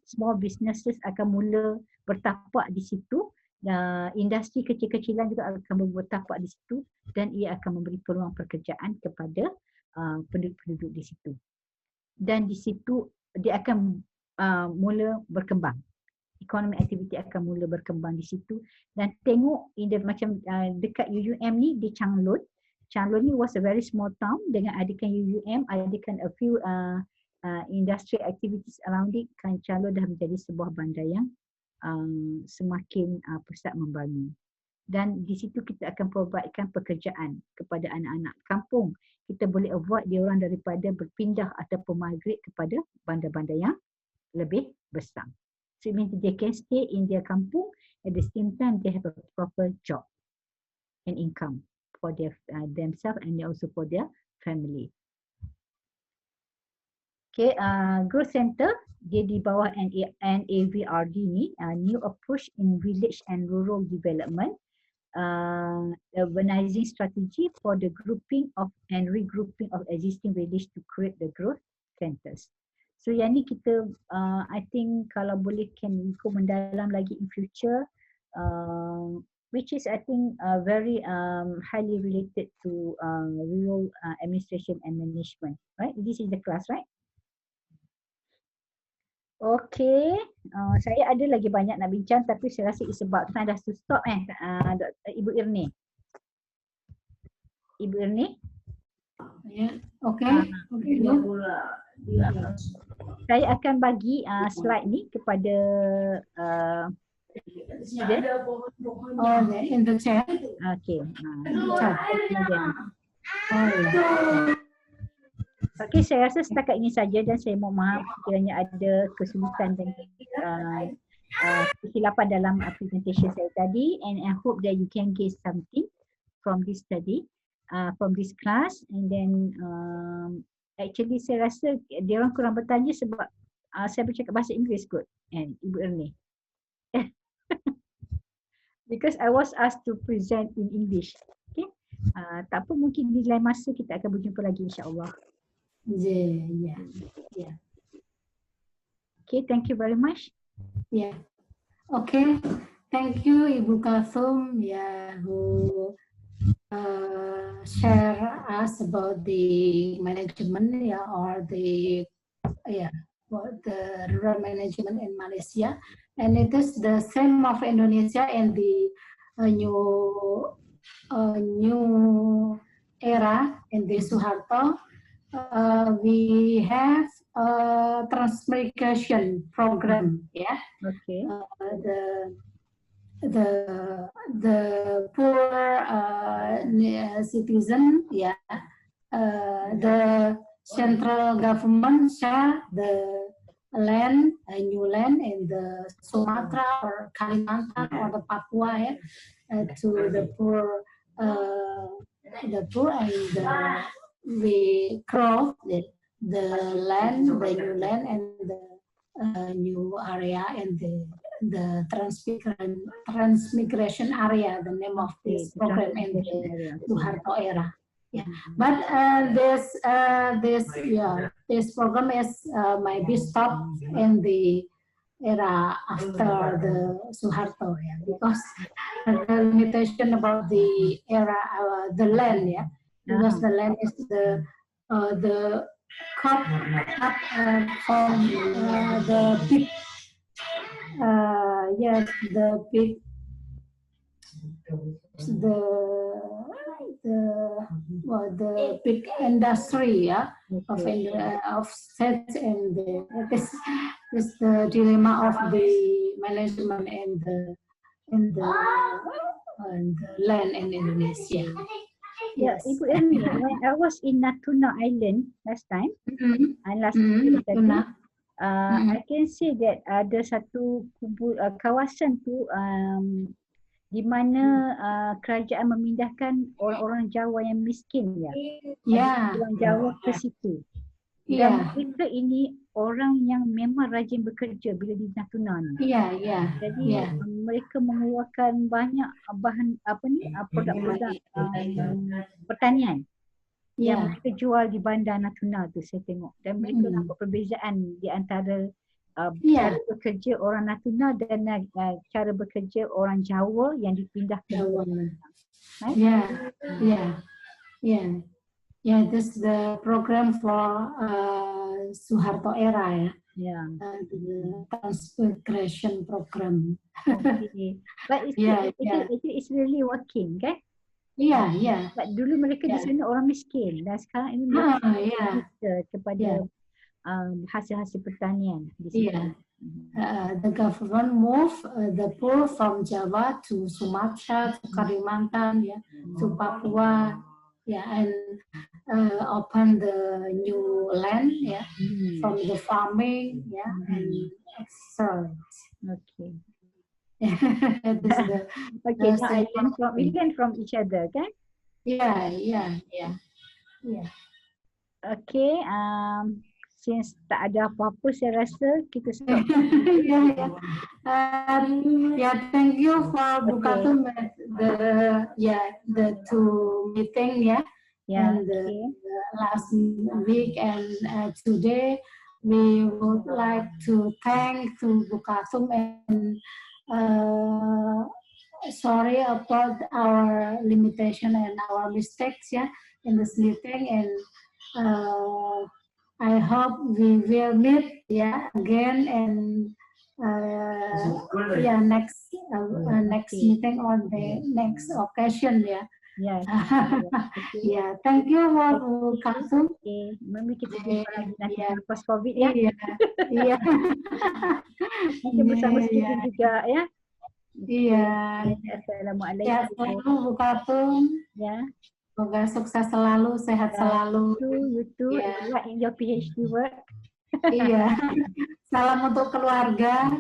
B: small businesses akan mula bertapak di situ. Industri kecil-kecilan juga akan bertapak di situ dan ia akan memberi peluang pekerjaan kepada penduduk-penduduk di situ. Dan di situ dia akan mula berkembang. Economic activity akan mula berkembang di situ dan tengok macam dekat UUM ni di Changlun. Changlun ni was a very small town dengan adakan UUM, adakan a few industry activities around it, kan Changlun dah menjadi sebuah bandar yang semakin pesat membangun. Dan di situ kita akan providekan pekerjaan kepada anak-anak kampung. Kita boleh avoid dia orang daripada berpindah ataupun migrate kepada bandar-bandar yang lebih besar. So it means they can stay in their kampung, at the same time they have a proper job and income for their themselves and also for their family. Okay, growth center dia di bawah NAVRD ni, new approach in village and rural development, urbanizing strategy for the grouping of and regrouping of existing village to create the growth centers. So yang ni kita I think kalau boleh can go mendalam lagi in future, which is I think very highly related to rural administration and management, right? This is the class, right? Okay, saya ada lagi banyak nak bincang tapi saya rasa it's about time dah to stop Ibu Irni. Ibu Irni?
A: Ya, okay.
B: Saya akan bagi slide ni kepada student.
A: Oh, in the chat.
B: Okay. Okey, saya rasa setakat ini saja dan saya mohon maaf kiranya ada kesulitan dan kesilapan dalam presentation saya tadi, and I hope that you can get something from this study, from this class, and then actually saya rasa dia orang kurang bertanya sebab saya bercakap bahasa Inggeris kot, and Ibu Ernie. Because I was asked to present in English. Okay. Tak apa, mungkin di lain masa kita akan berjumpa lagi insya-Allah.
A: Yeah.
B: Okay, thank you very much.
A: Yeah. Okay. Thank you, Ibu Kalthum, who share us about the management, or the rural management in Malaysia, and it is the same of Indonesia and the new era in the Suharto. We have transmigration program, yeah.
B: Okay.
A: The poor citizen, yeah. The central government share the land, a new land in the Sumatra or Kalimantan or the Papua, yeah, to the poor and we cross the land, the new land, and the new area and the transmigration area, the name of this program in the Suharto era. Yeah, but this program is maybe stopped in the era after the Suharto, yeah, because the limitation about the era, the land, yeah, because the land is the cut from the big, yes, the big, the big industry, yeah, of sets, and this is the dilemma of the management in the land in Indonesia.
B: Yeah, Ibu Ermi, when I was in Natuna Island last time, and last year tadi, I can say that ada satu kawasan tu di mana kerajaan memindahkan orang-orang Jawa yang miskin, ya. Orang Jawa ke situ. Dan mereka ini orang yang memang rajin bekerja bila di Natuna ni. Jadi mereka mengeluarkan banyak bahan produk-produk pertanian yang mereka jual di bandar Natuna tu, saya tengok. Dan mereka nampak perbezaan di antara cara bekerja orang Natuna dan cara bekerja orang Jawa yang dipindah ke luar.
A: Yeah, this is the program for Suharto era, yeah. The transmigration program.
B: Okay. But it's really working, okay?
A: Yeah.
B: But dulu mereka di sana orang miskin, dan sekarang ini mereka kepada hasil-hasil pertanian di sana.
A: The government moved the poor from Java to Sumatra, to Kalimantan, to Papua, and open the new land, from the farming, and excellence.
B: Okay.
A: Okay,
B: now we learn from each other, okay?
A: Yeah.
B: Okay, since tak ada apa-apa, saya rasa kita stop.
A: Thank you for Kalthum, the two meeting, and the last week and today. We would like to thank to Kalthum and sorry about our limitation and our mistakes, in this meeting, and I hope we will meet, again, and next meeting on the next occasion, thank you for Kalthum.
B: Mami kita jumpa lagi nanti lepas COVID, ya. Nanti bersama student juga, ya.
A: Assalamualaikum Bu Kalthum. Semoga sukses selalu, sehat selalu.
B: You too. In your PhD work.
A: Salam untuk keluarga.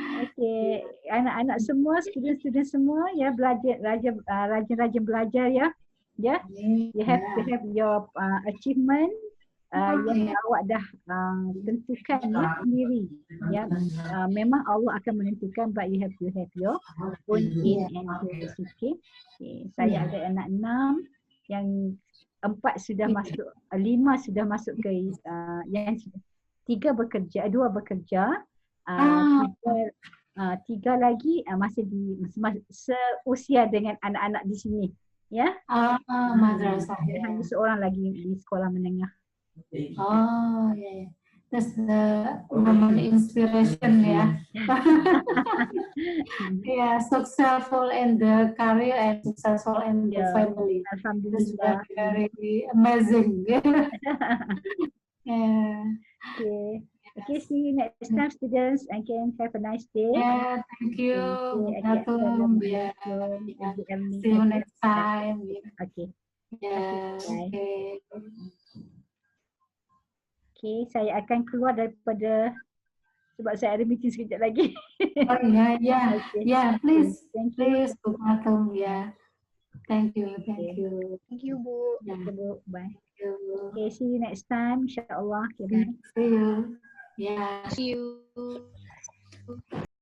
B: Okay, anak-anak semua, student-student semua, rajin-rajin belajar, ya. You have to have your achievement yang awak dah tentukan sendiri, memang Allah akan menentukan, but you have to have your own aim and goals. Okay. Saya ada anak 6 yang 4 sudah masuk, 5 sudah masuk ke yang 3 bekerja, 2 bekerja, 3 lagi masih seusia dengan anak-anak di sini,
A: madrasah.
B: Hanya seorang lagi di sekolah menengah.
A: that's the woman inspiration, yeah. Yeah, successful in the career and successful in the
B: Yeah.
A: family. It's
B: Alhamdulillah.
A: very, very amazing. Yeah.
B: Okay. Okay, see you next time, students. Again, have a nice day.
A: Yeah, thank you.
B: Okay,
A: Kalthum. Yeah.
B: Assalamualaikum.
A: Yeah.
B: Ibu Elmi.
A: See you
B: Okay.
A: next time. Yeah.
B: Okay.
A: Yeah.
B: Bye.
A: Okay.
B: Okay, saya akan keluar daripada sebab saya ada meeting sekejap lagi.
A: Oh yeah, yeah,
B: Okay.
A: yeah. Please,
B: Thank you.
A: please, Bu Kalthum. Yeah. Thank you. Thank
B: Okay.
A: you.
B: Thank you, Bu.
A: Yeah.
B: Okay, Bu. Bye.
A: Thank you.
B: Okay, see you next time. InsyaAllah. Okay, bye.
A: See you. Yeah.
F: See you.